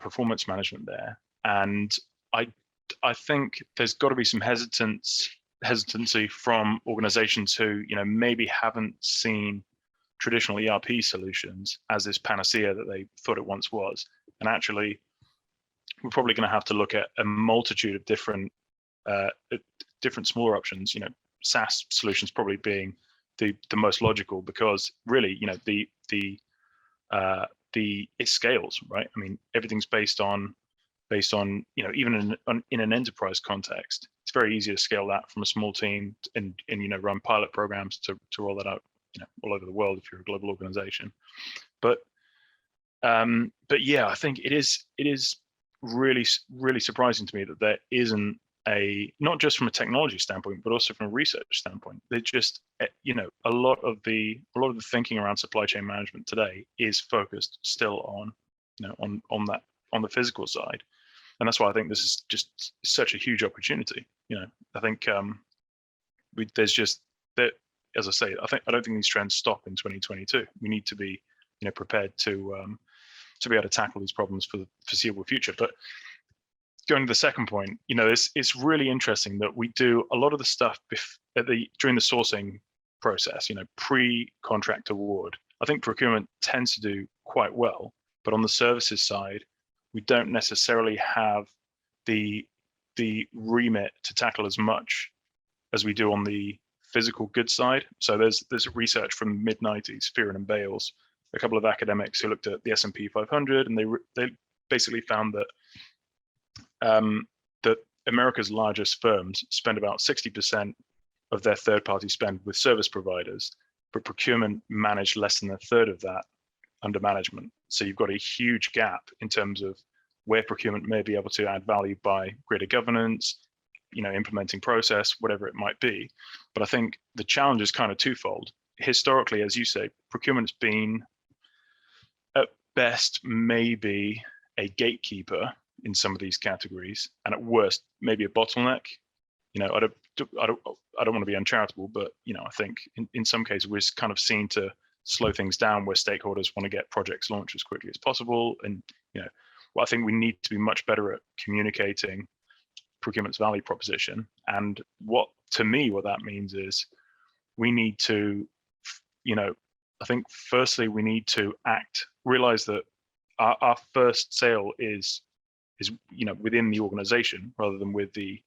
performance management there, and I think there's got to be some hesitancy from organizations who maybe haven't seen traditional ERP solutions as this panacea that they thought it once was, and actually we're probably going to have to look at a multitude of different smaller options. SaaS solutions probably being the most logical, because really it scales, right? I mean, everything's based on even in an enterprise context, it's very easy to scale that from a small team and run pilot programs to roll that out all over the world if you're a global organization. But yeah, I think it is really surprising to me that there isn't not just from a technology standpoint, but also from a research standpoint. They just a lot of the thinking around supply chain management today is focused still on on the physical side. And that's why I think this is just such a huge opportunity. I think there's just that, as I say, I don't think these trends stop in 2022. We need to be prepared to be able to tackle these problems for the foreseeable future. But going to the second point, it's really interesting that we do a lot of the stuff during the sourcing process, pre-contract award. I think procurement tends to do quite well, but on the services side, we don't necessarily have the remit to tackle as much as we do on the physical goods side. So there's research from the mid-90s, Fearon and Bales, a couple of academics who looked at the S&P 500, and they basically found that that America's largest firms spend about 60% of their third-party spend with service providers, but procurement managed less than a third of that under management. So you've got a huge gap in terms of where procurement may be able to add value by greater governance, implementing process, whatever it might be. But I think the challenge is kind of twofold. Historically, as you say, procurement's been at best maybe a gatekeeper in some of these categories, and at worst maybe a bottleneck. I don't want to be uncharitable, but I think in some cases we're kind of seen to slow things down where stakeholders want to get projects launched as quickly as possible. And I think we need to be much better at communicating procurement's value proposition. And what that means is we need to, I think firstly we need to realize that our first sale is within the organization rather than with the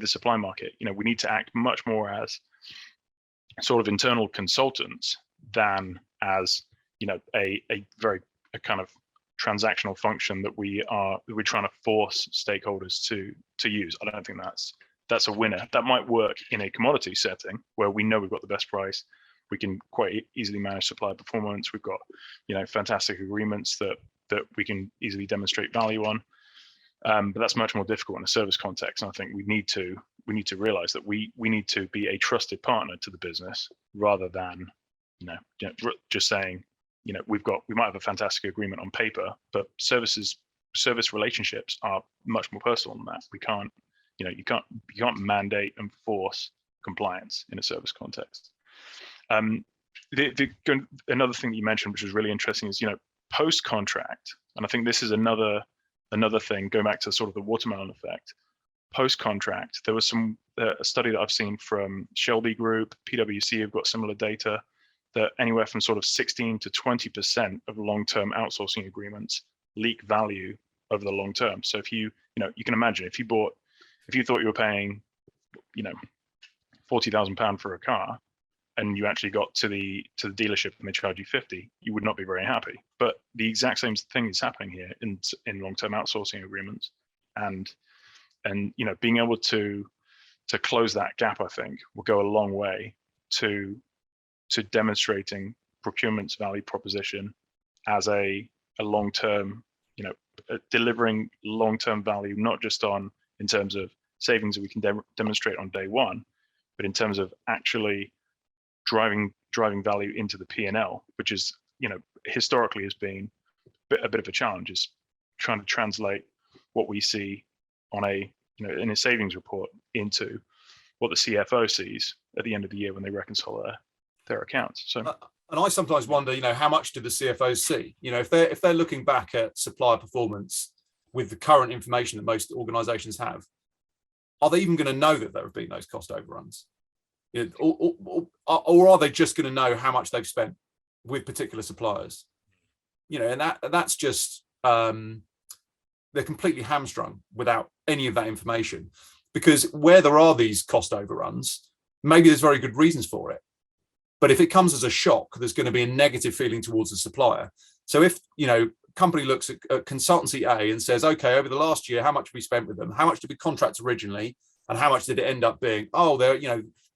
supply market. We need to act much more as sort of internal consultants than as a kind of transactional function that we're trying to force stakeholders to use. I don't think that's a winner. That might work in a commodity setting where we know we've got the best price. We can quite easily manage supplier performance. We've got fantastic agreements that we can easily demonstrate value on. But that's much more difficult in a service context. And I think we need to realize that we need to be a trusted partner to the business rather than just saying we might have a fantastic agreement on paper, but service relationships are much more personal than that. We can't you can't mandate and force compliance in a service context. Another thing that you mentioned, which was really interesting, is post contract, and I think this is another thing, going back to sort of the watermelon effect. Post contract, there was a study that I've seen from Shelby Group, PwC have got similar data, that anywhere from sort of 16 to 20% of long-term outsourcing agreements leak value over the long term. So if you can imagine, if you thought you were paying £40,000 for a car, and you actually got to the dealership and they charge you 50, you would not be very happy. But the exact same thing is happening here in long-term outsourcing agreements, and being able to close that gap, I think, will go a long way to demonstrating procurement's value proposition as a long-term, delivering long-term value, not just in terms of savings that we can demonstrate on day one, but in terms of actually driving value into the P&L, which is, historically has been a bit of a challenge, is trying to translate what we see on in a savings report into what the CFO sees at the end of the year when they reconcile their accounts. So, and I sometimes wonder, how much do the CFOs see? If they're looking back at supplier performance with the current information that most organisations have, are they even going to know that there have been those cost overruns? Or are they just going to know how much they've spent with particular suppliers? And that's just they're completely hamstrung without any of that information, because where there are these cost overruns, maybe there's very good reasons for it, but if it comes as a shock, there's going to be a negative feeling towards the supplier. So if company looks at consultancy A and says, okay, over the last year, how much have we spent with them? How much did we contract originally, and how much did it end up being? Oh, they're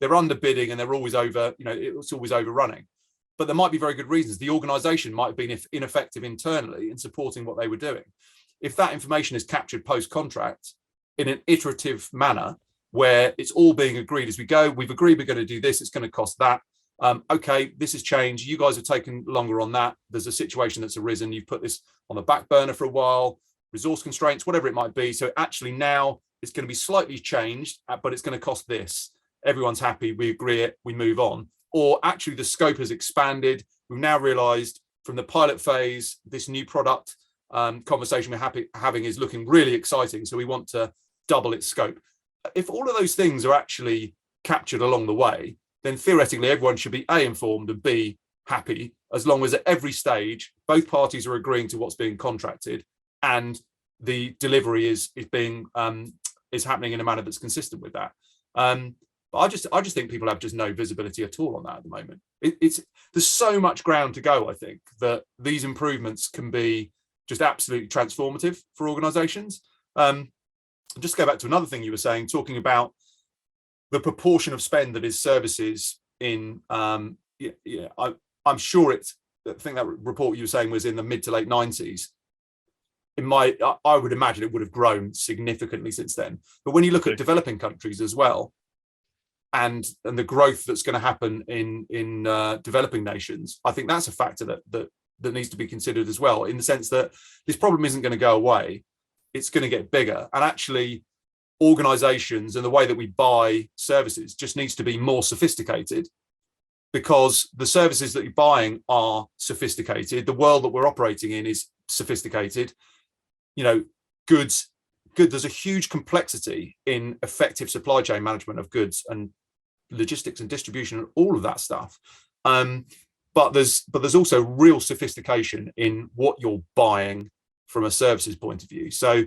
underbidding and they're always over. It's always overrunning. But there might be very good reasons. The organisation might have been ineffective internally in supporting what they were doing. If that information is captured post-contract in an iterative manner, where it's all being agreed as we go, we've agreed we're going to do this, it's going to cost that. Okay, this has changed. You guys have taken longer on that. There's a situation that's arisen. You've put this on the back burner for a while, resource constraints, whatever it might be. So actually now it's going to be slightly changed, but it's going to cost this. Everyone's happy. We agree it. We move on. Or actually the scope has expanded. We've now realized from the pilot phase, this new product conversation we're having is looking really exciting. So we want to double its scope. If all of those things are actually captured along the way, then theoretically everyone should be A, informed, and B, happy, as long as at every stage both parties are agreeing to what's being contracted and the delivery is happening in a manner that's consistent with that. But I just think people have just no visibility at all on that at the moment. There's so much ground to go. I think that these improvements can be just absolutely transformative for organisations. Just go back to another thing you were saying, talking about the proportion of spend that is services in. I'm sure I think that report you were saying was in the mid to late 90s. I would imagine it would have grown significantly since then. But when you look at developing countries as well, and the growth that's going to happen in developing nations, I think that's a factor that needs to be considered as well, in the sense that this problem isn't going to go away. It's going to get bigger. And actually, organizations and the way that we buy services just needs to be more sophisticated, because the services that you're buying are sophisticated. The world that we're operating in is sophisticated. Goods, there's a huge complexity in effective supply chain management of goods and logistics and distribution and all of that stuff. But there's also real sophistication in what you're buying from a services point of view. So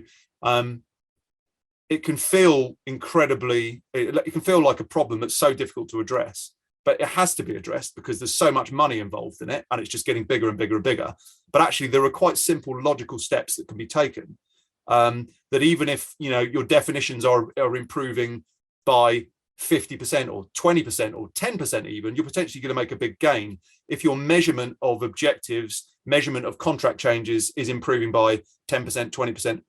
it can feel it can feel like a problem that's so difficult to address, but it has to be addressed because there's so much money involved in it, and it's just getting bigger and bigger and bigger. But actually, there are quite simple, logical steps that can be taken. That even if your definitions are improving by 50% or 20% or 10% even, you're potentially going to make a big gain if your measurement of objectives, measurement of contract changes is improving by 10%, 20%,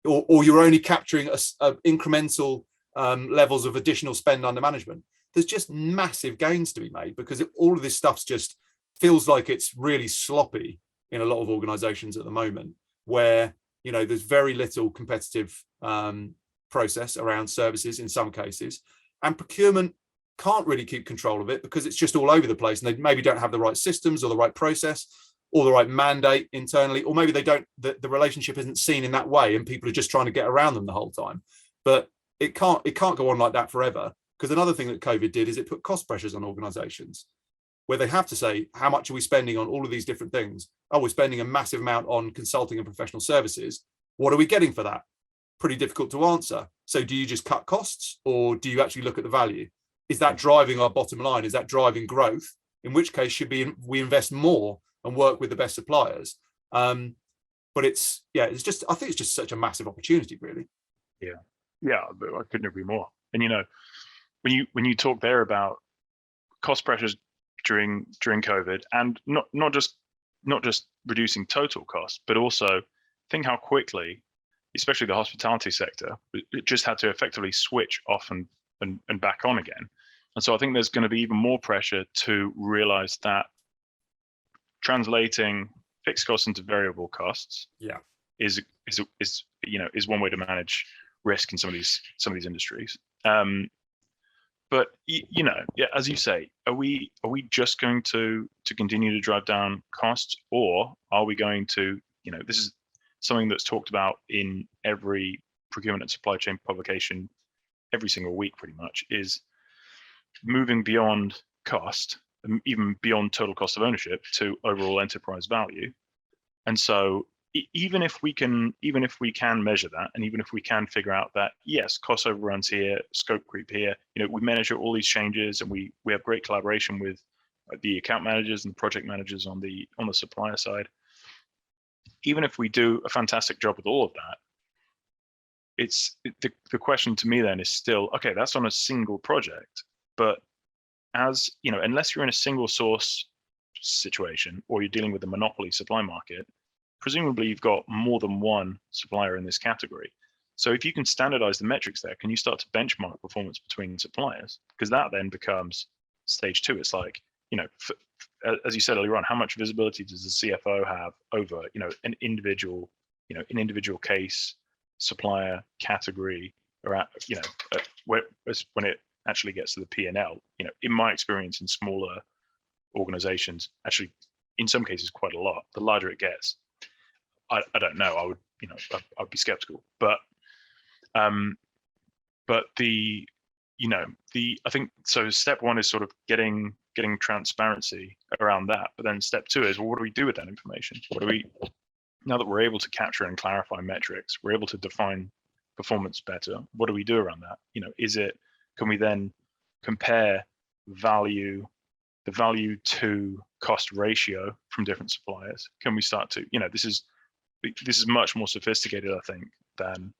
or you're only capturing incremental levels of additional spend under management. There's just massive gains to be made, because all of this stuff's just feels like it's really sloppy in a lot of organizations at the moment, where there's very little competitive process around services in some cases, and procurement can't really keep control of it because it's just all over the place, and they maybe don't have the right systems or the right process or the right mandate internally, or maybe they don't, the relationship isn't seen in that way and people are just trying to get around them the whole time. But it can't go on like that forever, because another thing that COVID did is it put cost pressures on organizations, where they have to say, how much are we spending on all of these different things? Oh, we're spending a massive amount on consulting and professional services. What are we getting for that? Pretty difficult to answer. So do you just cut costs, or do you actually look at the value? Is that driving our bottom line? Is that driving growth? In which case, we invest more and work with the best suppliers? But I think it's just such a massive opportunity, really. Yeah, I couldn't agree more. And when you talk there about cost pressures during COVID, and not just reducing total costs, but also think how quickly especially the hospitality sector, it just had to effectively switch off and back on again. And so I think there's going to be even more pressure to realize that translating fixed costs into variable costs is one way to manage risk in some of these industries. But as you say, are we just going to continue to drive down costs, or are we going to, this is something that's talked about in every procurement and supply chain publication every single week, pretty much, is moving beyond cost, even beyond total cost of ownership, to overall enterprise value. And so even if we can measure that, and even if we can figure out that, yes, cost overruns here, scope creep here, we measure all these changes, and we have great collaboration with the account managers and project managers on the supplier side. Even if we do a fantastic job with all of that, the question to me then is still, okay, that's on a single project, but unless you're in a single source situation, or you're dealing with a monopoly supply market, presumably you've got more than one supplier in this category. So if you can standardize the metrics there, can you start to benchmark performance between suppliers? Because that then becomes stage two. It's like, as you said earlier on, how much visibility does the CFO have over, an individual case, supplier category, or when it actually gets to the P&L? In my experience in smaller organizations, actually, in some cases, quite a lot. The larger it gets, I don't know. I would, I'd be skeptical. But I think so. Step one is sort of getting transparency around that. But then step two is, well, what do we do with that information? Now that we're able to capture and clarify metrics, we're able to define performance better. What do we do around that? Can we then compare the value to cost ratio from different suppliers? Can we start to, this is much more sophisticated, I think, than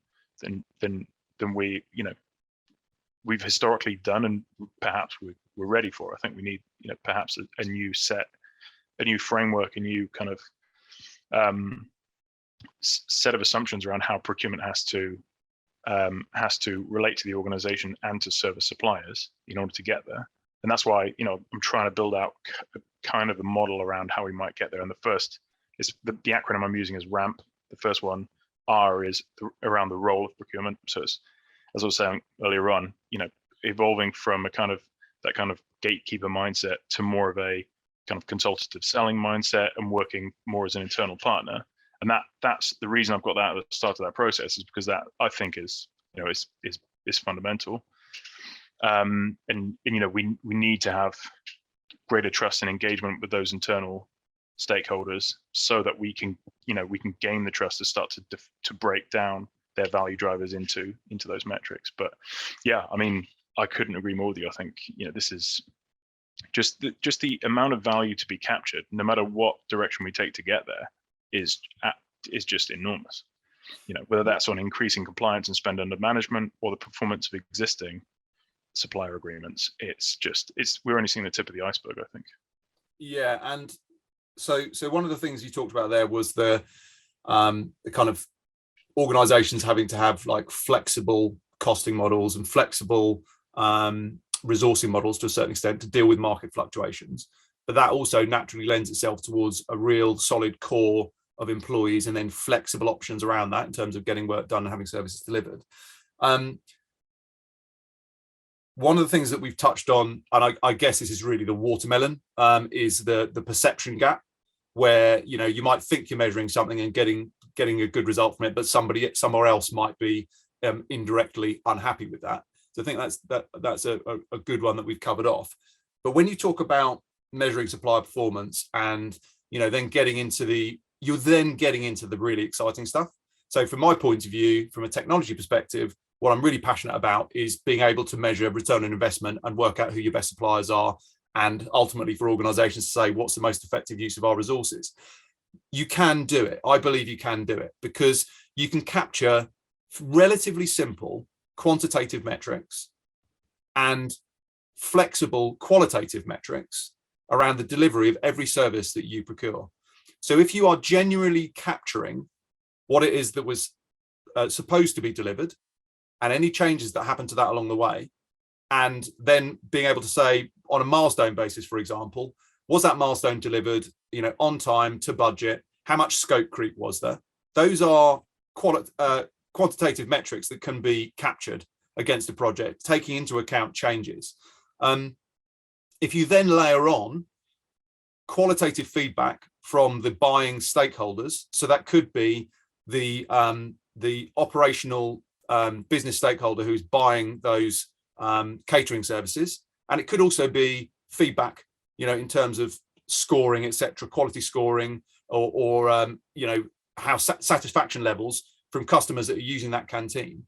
we've historically done, and perhaps we're ready for. I think we need, perhaps a new framework, a new kind of set of assumptions around how procurement has to relate to the organization and to service suppliers in order to get there. And that's why, I'm trying to build out kind of a model around how we might get there. And the first is the acronym I'm using is RAMP. The first one, R, is around the role of procurement. So it's, as I was saying earlier on, evolving from that kind of gatekeeper mindset to more of a kind of consultative selling mindset and working more as an internal partner. And that's the reason I've got that at the start of that process, is because that, I think, is fundamental. And we need to have greater trust and engagement with those internal stakeholders, so that we can gain the trust to start to break down their value drivers into those metrics. But yeah, I mean, I couldn't agree more with you. I think this is just the amount of value to be captured, no matter what direction we take to get there, is just enormous. Whether that's on increasing compliance and spend under management, or the performance of existing supplier agreements, we're only seeing the tip of the iceberg, I think. Yeah, and so one of the things you talked about there was the kind of organizations having to have like flexible costing models and flexible resourcing models to a certain extent to deal with market fluctuations. But that also naturally lends itself towards a real solid core of employees, and then flexible options around that in terms of getting work done and having services delivered. One of the things that we've touched on, and I guess this is really the watermelon, is the perception gap, where you might think you're measuring something and getting a good result from it, but somebody somewhere else might be indirectly unhappy with that. So I think that's a good one that we've covered off. But when you talk about measuring supplier performance, and then you're then getting into the really exciting stuff. So from my point of view, from a technology perspective, what I'm really passionate about is being able to measure return on investment and work out who your best suppliers are, and ultimately for organizations to say what's the most effective use of our resources. You can do it. I believe you can do it, because you can capture relatively simple quantitative metrics and flexible qualitative metrics around the delivery of every service that you procure. So if you are genuinely capturing what it is that was supposed to be delivered, and any changes that happen to that along the way, and then being able to say on a milestone basis, for example, was that milestone delivered, on time, to budget? How much scope creep was there? Those are quantitative metrics that can be captured against a project, taking into account changes. If you then layer on qualitative feedback from the buying stakeholders, so that could be the operational business stakeholder who's buying those catering services, and it could also be feedback, in terms of scoring, etc., quality scoring, or how satisfaction levels from customers that are using that canteen.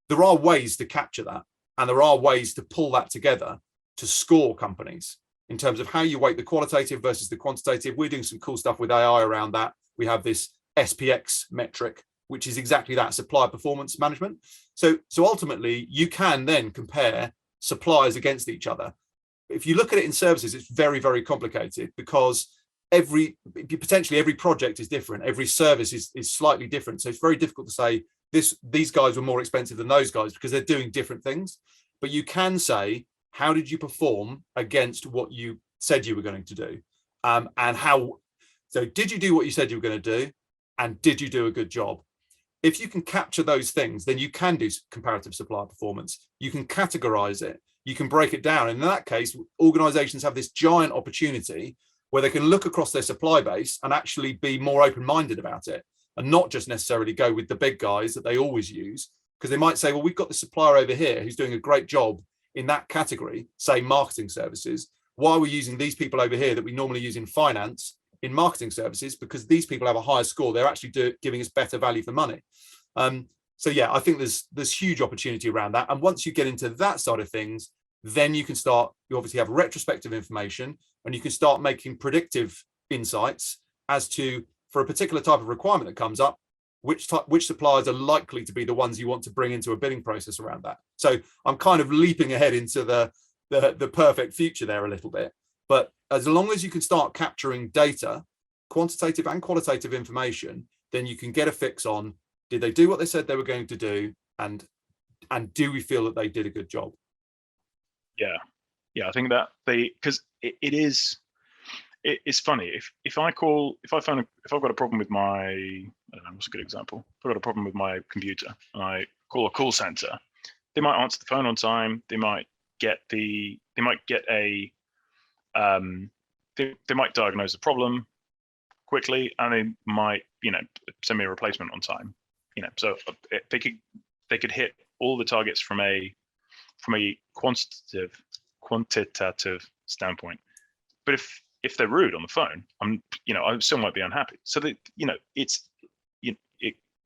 There are ways to capture that, and there are ways to pull that together to score companies in terms of how you weight the qualitative versus the quantitative. We're doing some cool stuff with AI around that. We have this SPX metric, which is exactly that, supplier performance management. So ultimately, you can then compare suppliers against each other. If you look at it in services, it's very, very complicated, because potentially every project is different. Every service is slightly different. So it's very difficult to say these guys were more expensive than those guys, because they're doing different things. But you can say, how did you perform against what you said you were going to do? So did you do what you said you were going to do? And did you do a good job? If you can capture those things, then you can do comparative supplier performance. You can categorize it. You can break it down. And in that case, organizations have this giant opportunity where they can look across their supply base and actually be more open-minded about it, and not just necessarily go with the big guys that they always use, because they might say, well, we've got the supplier over here who's doing a great job in that category, say marketing services. Why are we using these people over here that we normally use in finance in marketing services? Because these people have a higher score. They're actually giving us better value for money. So yeah, I think there's huge opportunity around that. And once you get into that side of things, then you obviously have retrospective information, and you can start making predictive insights as to, for a particular type of requirement that comes up, which suppliers are likely to be the ones you want to bring into a bidding process around that. So I'm kind of leaping ahead into the perfect future there a little bit. But as long as you can start capturing data, quantitative and qualitative information, then you can get a fix on, did they do what they said they were going to do, and do we feel that they did a good job? Yeah, I think that because it's funny, if I've got a problem with my, I don't know, what's a good example? If I've got a problem with my computer and I call a call center, they might answer the phone on time. They might they might diagnose the problem quickly, and they might, send me a replacement on time. So they could hit all the targets from a quantitative standpoint. But if they're rude on the phone, I still might be unhappy. So that,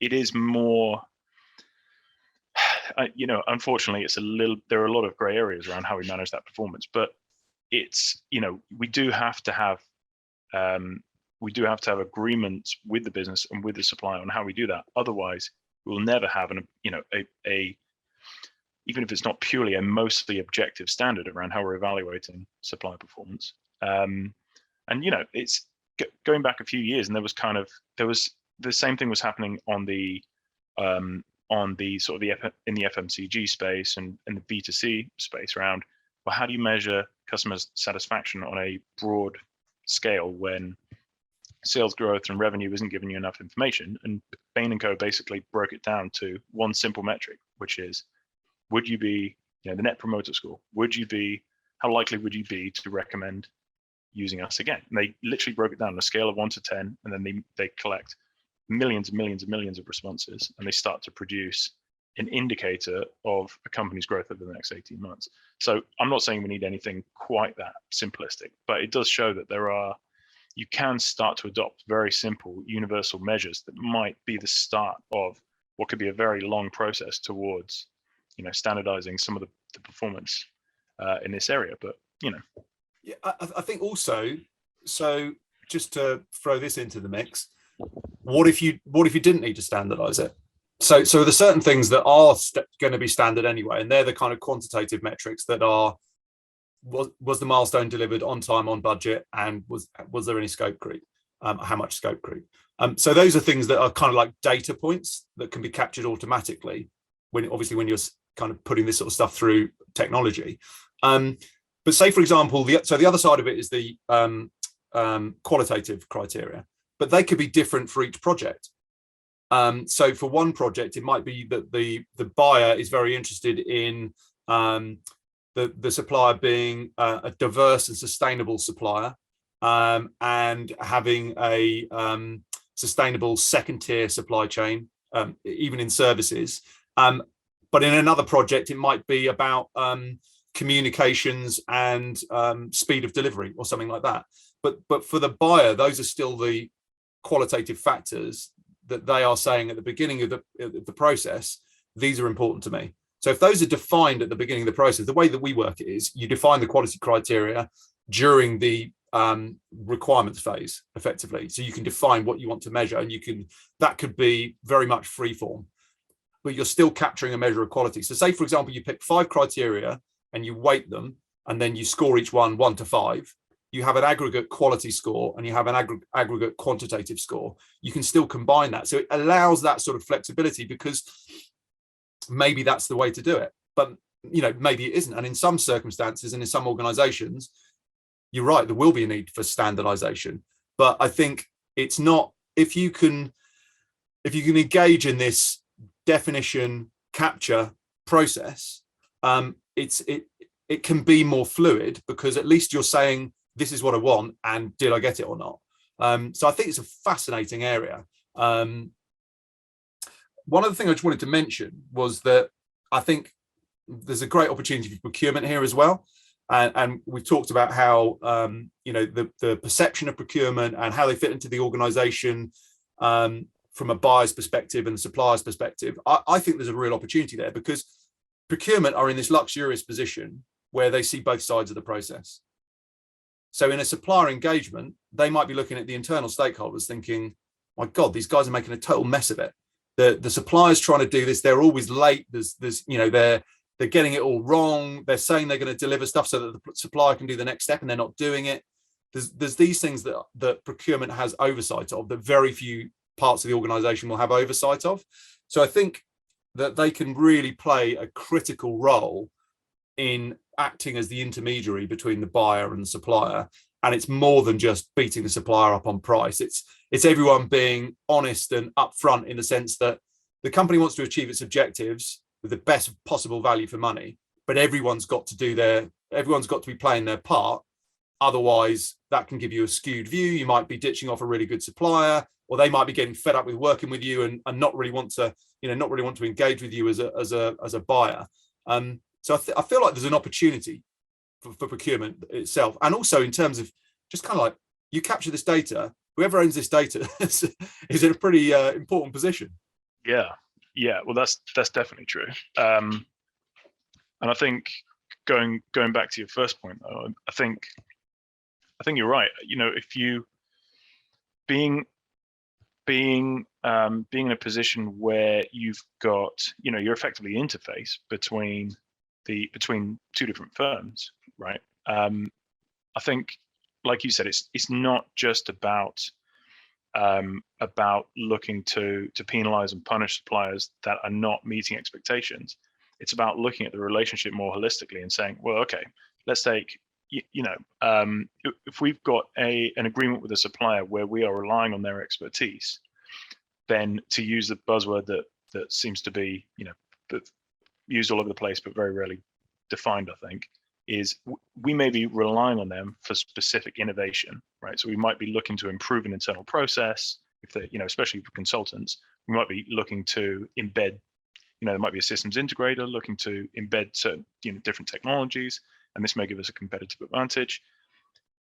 it is more, unfortunately, there are a lot of gray areas around how we manage that performance, but it's, we do have to have agreements with the business and with the supplier on how we do that. Otherwise, we'll never have even if it's not purely a mostly objective standard around how we're evaluating supplier performance. And it's going back a few years, and there was the same thing was happening on the sort of in the FMCG space and in the B2C space around, well, how do you measure customer satisfaction on a broad scale when sales growth and revenue isn't giving you enough information? And Bain & Co basically broke it down to one simple metric, which is, would you be, the net promoter score? How likely would you be to recommend using us again? And they literally broke it down on a scale of 1 to 10, and then they collect millions and millions and millions of responses, and they start to produce an indicator of a company's growth over the next 18 months. So I'm not saying we need anything quite that simplistic, but it does show that you can start to adopt very simple universal measures that might be the start of what could be a very long process towards standardizing some of the performance in this area. But yeah, I think also, so just to throw this into the mix, what if you didn't need to standardize it? So there's certain things that are going to be standard anyway, and they're the kind of quantitative metrics that are, was the milestone delivered on time, on budget, and was there any scope creep? How much scope creep? So those are things that are kind of like data points that can be captured automatically when you're kind of putting this sort of stuff through technology. But say, for example, the other side of it is the qualitative criteria, but they could be different for each project. So for one project, it might be that the buyer is very interested in the supplier being a diverse and sustainable supplier, and having a sustainable second-tier supply chain, even in services. But in another project, it might be about communications and speed of delivery or something like that. But for the buyer, those are still the qualitative factors that they are saying at the beginning of the process, these are important to me. So if those are defined at the beginning of the process, the way that we work it is you define the quality criteria during the requirements phase, effectively. So you can define what you want to measure, and that could be very much free form, but you're still capturing a measure of quality. So say, for example, you pick 5 criteria and you weight them, and then you score each one 1 to 5. You have an aggregate quality score and you have an aggregate quantitative score. You can still combine that. So it allows that sort of flexibility, because maybe that's the way to do it, but maybe it isn't. And in some circumstances and in some organizations, you're right, there will be a need for standardization. But I think it's not, if you can engage in this definition capture process, it can be more fluid, because at least you're saying, this is what I want, and did I get it or not? So I think it's a fascinating area. One other thing I just wanted to mention was that I think there's a great opportunity for procurement here as well. And we've talked about how the perception of procurement and how they fit into the organization, from a buyer's perspective and the supplier's perspective. I think there's a real opportunity there, because procurement are in this luxurious position where they see both sides of the process. So in a supplier engagement, they might be looking at the internal stakeholders thinking, my God, these guys are making a total mess of it. The supplier's trying to do this. They're always late. They're getting it all wrong. They're saying they're going to deliver stuff so that the supplier can do the next step, and they're not doing it. There's these things that procurement has oversight of, that very few parts of the organization will have oversight of. So I think that they can really play a critical role in acting as the intermediary between the buyer and the supplier. And it's more than just beating the supplier up on price. It's everyone being honest and upfront, in the sense that the company wants to achieve its objectives with the best possible value for money, but everyone's got to be playing their part. Otherwise, that can give you a skewed view. You might be ditching off a really good supplier, or they might be getting fed up with working with you and not really want to engage with you as a buyer. So I feel like there's an opportunity for procurement itself, and also in terms of just kind of like, you capture this data, whoever owns this data is in a pretty important position. Yeah. Well, that's definitely true. And I think going back to your first point, though, I think you're right. If you being in a position where you've got, you're effectively interface between two different firms, right? I think, like you said, it's not just about looking to penalize and punish suppliers that are not meeting expectations. It's about looking at the relationship more holistically and saying, well, okay, let's take, if we've got an agreement with a supplier where we are relying on their expertise, then, to use the buzzword that seems to be, used all over the place but very rarely defined, I think, is we may be relying on them for specific innovation, right? So we might be looking to improve an internal process, if they, especially for consultants. We might be looking to embed, there might be a systems integrator looking to embed certain, different technologies, and this may give us a competitive advantage.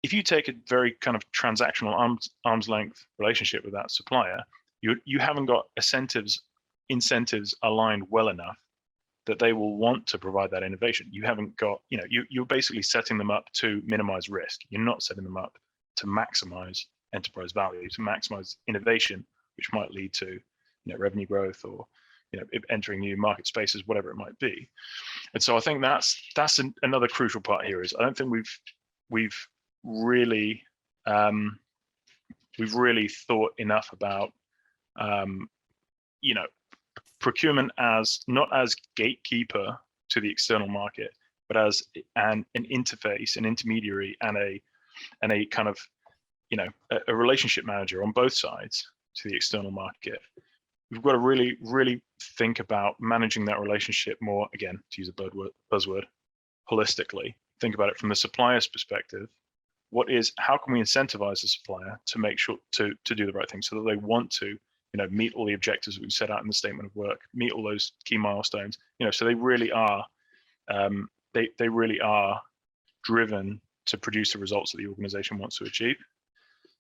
If you take a very kind of transactional arm's length relationship with that supplier, you haven't got incentives aligned well enough that they will want to provide that innovation. You haven't got, you're basically setting them up to minimize risk. You're not setting them up to maximize enterprise value, to maximize innovation, which might lead to, revenue growth, or, entering new market spaces, whatever it might be. And so I think that's another crucial part here. Is I don't think we've really we've really thought enough about, procurement as not as gatekeeper to the external market, but as an interface, an intermediary, and a kind of, a relationship manager on both sides to the external market. We've got to really, really think about managing that relationship more, again, to use a buzzword, holistically. Think about it from the supplier's perspective. How can we incentivize the supplier to make sure to do the right thing, so that they want to, meet all the objectives that we set out in the statement of work, meet all those key milestones, so they really are, they really are driven to produce the results that the organization wants to achieve.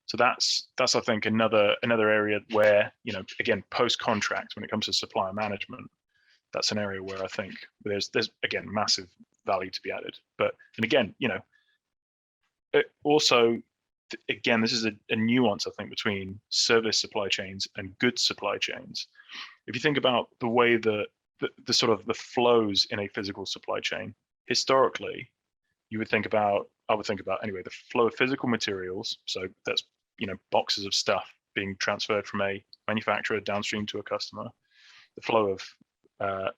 So that's I think another area where, again, post contract, when it comes to supplier management, that's an area where I think there's again massive value to be added. But and again, also, again, this is a nuance, I think, between service supply chains and goods supply chains. If you think about the way the sort of the flows in a physical supply chain, historically, I would think about anyway, the flow of physical materials. So that's, boxes of stuff being transferred from a manufacturer downstream to a customer. The flow of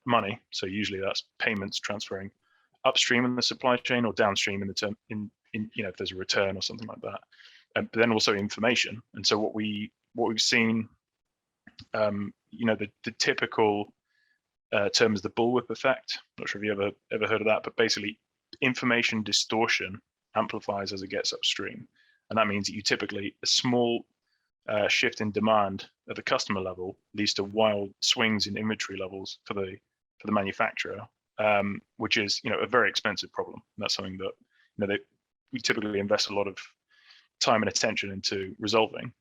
money. So usually that's payments transferring upstream in the supply chain or downstream in if there's a return or something like that. But then also information. And so what we've seen, the typical term is the bullwhip effect. Not sure if you ever heard of that, but basically information distortion amplifies as it gets upstream. And that means that you typically, a small shift in demand at the customer level leads to wild swings in inventory levels for the manufacturer, which is, a very expensive problem. And that's something that, we typically invest a lot of time and attention into resolving.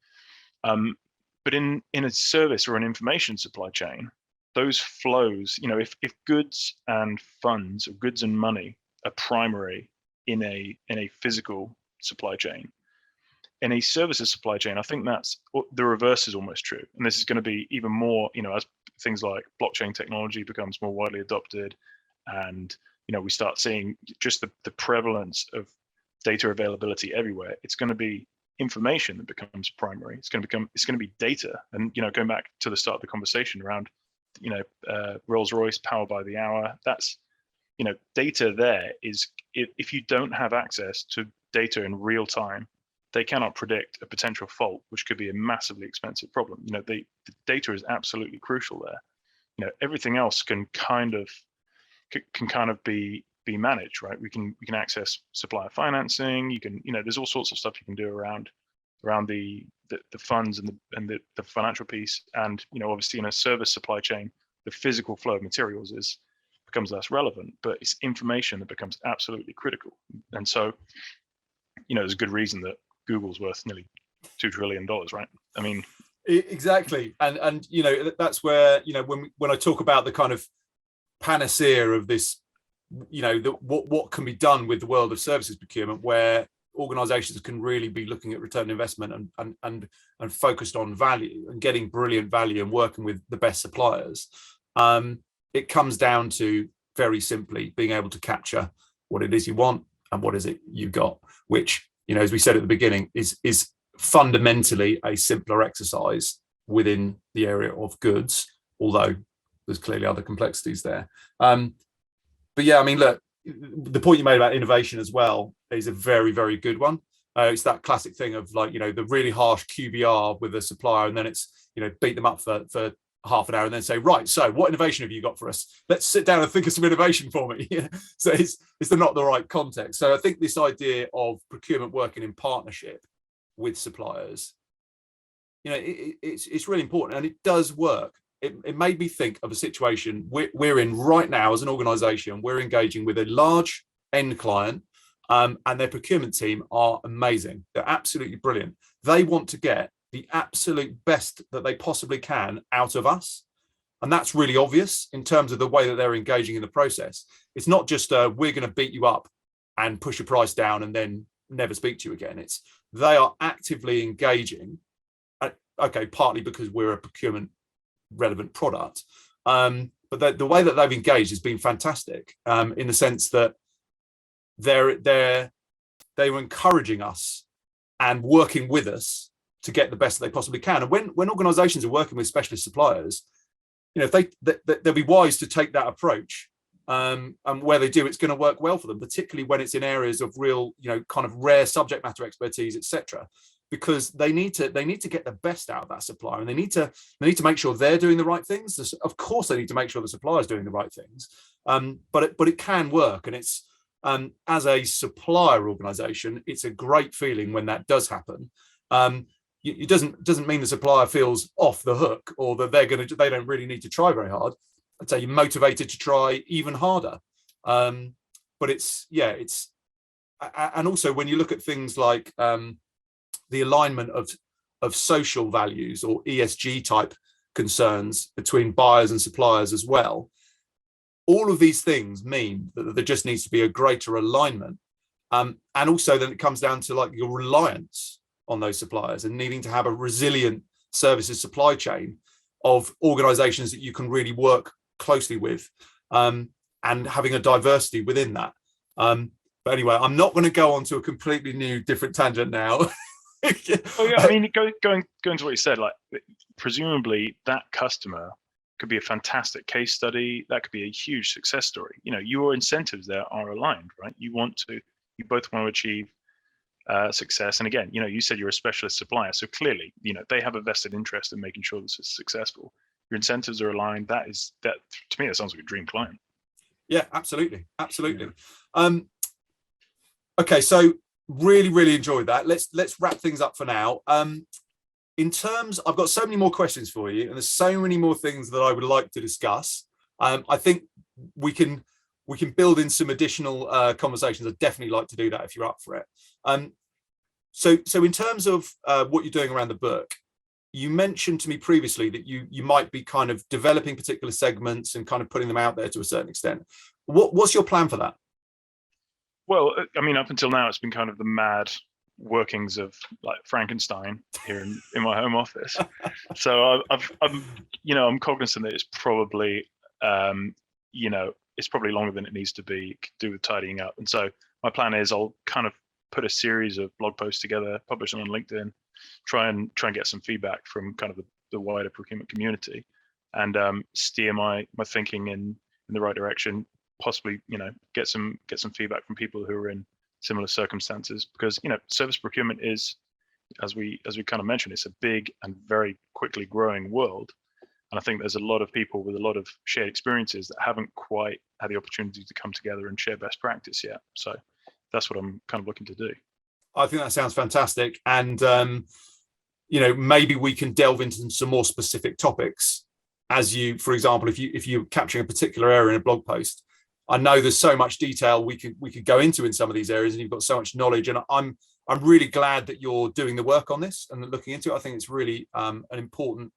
But in a service or an information supply chain, those flows, if goods and funds or goods and money are primary in a physical supply chain, in a services supply chain, I think that's the reverse is almost true. And this is going to be even more, as things like blockchain technology becomes more widely adopted, and we start seeing just the prevalence of data availability everywhere. It's going to be information that becomes primary. It's going to be data. And going back to the start of the conversation around Rolls-Royce, power by the hour, that's data. There is, if you don't have access to data in real time, they cannot predict a potential fault, which could be a massively expensive problem. The data is absolutely crucial there. Everything else can kind of be managed, right? We can access supplier financing. You can, there's all sorts of stuff you can do around the funds and the financial piece. And obviously in a service supply chain, the physical flow of materials becomes less relevant, but it's information that becomes absolutely critical. And so, there's a good reason that Google's worth nearly $2 trillion, right? I mean, exactly. And that's where, when I talk about the kind of panacea of this, what can be done with the world of services procurement, where organizations can really be looking at return on investment and focused on value and getting brilliant value and working with the best suppliers. It comes down to very simply being able to capture what it is you want and what is it you got, which, as we said at the beginning, is fundamentally a simpler exercise within the area of goods, although there's clearly other complexities there. But yeah, I mean, look, the point you made about innovation as well is a very, very good one. It's that classic thing of like, the really harsh QBR with a supplier, and then it's, beat them up for half an hour and then say, right, so what innovation have you got for us? Let's sit down and think of some innovation for me. So it's not the right context. So I think this idea of procurement working in partnership with suppliers, it's really important, and it does work. It made me think of a situation we're in right now as an organization. We're engaging with a large end client, and their procurement team are amazing. They're absolutely brilliant. They want to get the absolute best that they possibly can out of us. And that's really obvious in terms of the way that they're engaging in the process. It's not just we're going to beat you up and push your price down and then never speak to you again. It's they are actively engaging, okay, partly because we're a procurement relevant product, but the way that they've engaged has been fantastic, in the sense that they were encouraging us and working with us to get the best that they possibly can. And when organizations are working with specialist suppliers, if they'll be wise to take that approach. And where they do, it's going to work well for them, particularly when it's in areas of real, kind of rare subject matter expertise, etc. Because they need to get the best out of that supplier, and they need to make sure they're doing the right things. Of course, they need to make sure the supplier is doing the right things. But it can work, and it's as a supplier organization, it's a great feeling when that does happen. It doesn't mean the supplier feels off the hook, or that they don't really need to try very hard. I'd say you're motivated to try even harder. But it's and also when you look at things like the alignment of social values or ESG type concerns between buyers and suppliers as well, all of these things mean that there just needs to be a greater alignment. And also then it comes down to like your reliance on those suppliers and needing to have a resilient services supply chain of organizations that you can really work closely with, and having a diversity within that. But anyway, I'm not going to go on to a completely new different tangent now. Oh yeah, I mean, going to what you said, like presumably that customer could be a fantastic case study. That could be a huge success story. Your incentives there are aligned, right? You both want to achieve success. And again, you said you're a specialist supplier, so clearly, they have a vested interest in making sure this is successful. Your incentives are aligned. That to me, that sounds like a dream client. Yeah, absolutely. Okay, so really enjoyed that. Let's wrap things up for now. In terms, I've got so many more questions for you, and there's so many more things that I would like to discuss. I think we can build in some additional conversations. I'd definitely like to do that if you're up for it. So in terms of what you're doing around the book, you mentioned to me previously that you might be kind of developing particular segments and kind of putting them out there to a certain extent. What's your plan for that? Well, I mean, up until now, it's been kind of the mad workings of like Frankenstein here in my home office. So I'm cognizant that it's probably, it's probably longer than it needs to be to do with tidying up. And so my plan is I'll kind of put a series of blog posts together, publish them on LinkedIn, try and get some feedback from kind of the wider procurement community, and steer my thinking in the right direction. Possibly, get some feedback from people who are in similar circumstances, because service procurement is, as we kind of mentioned, it's a big and very quickly growing world, and I think there's a lot of people with a lot of shared experiences that haven't quite had the opportunity to come together and share best practice yet. So that's what I'm kind of looking to do. I think that sounds fantastic, and maybe we can delve into some more specific topics. As you, for example, if you're capturing a particular area in a blog post, I know there's so much detail we could go into in some of these areas, and you've got so much knowledge. And I'm really glad that you're doing the work on this and looking into it. I think it's really an important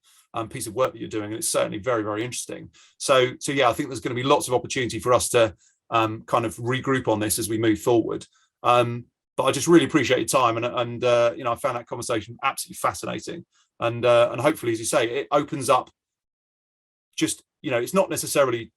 piece of work that you're doing, and it's certainly very, very interesting. So yeah, I think there's going to be lots of opportunity for us to kind of regroup on this as we move forward. But I just really appreciate your time, and I found that conversation absolutely fascinating. And hopefully, as you say, it opens up. Just it's not necessarily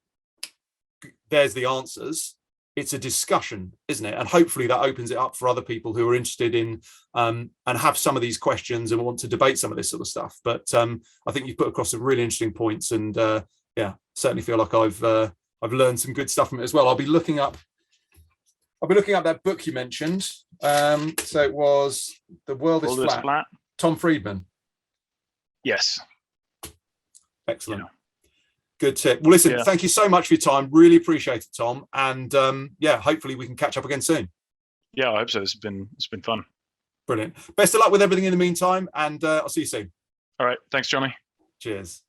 there's the answers. It's a discussion, isn't it? And hopefully that opens it up for other people who are interested in and have some of these questions and want to debate some of this sort of stuff. But I think you've put across some really interesting points, and certainly feel like I've learned some good stuff from it as well. I'll be looking up that book you mentioned. So it was The World is Flat. Tom Friedman. Yes. Excellent. Good tip. Well, listen, thank you so much for your time. Really appreciate it, Tom. And hopefully we can catch up again soon. Yeah, I hope so. It's been fun. Brilliant. Best of luck with everything in the meantime, and I'll see you soon. All right. Thanks, Johnny. Cheers.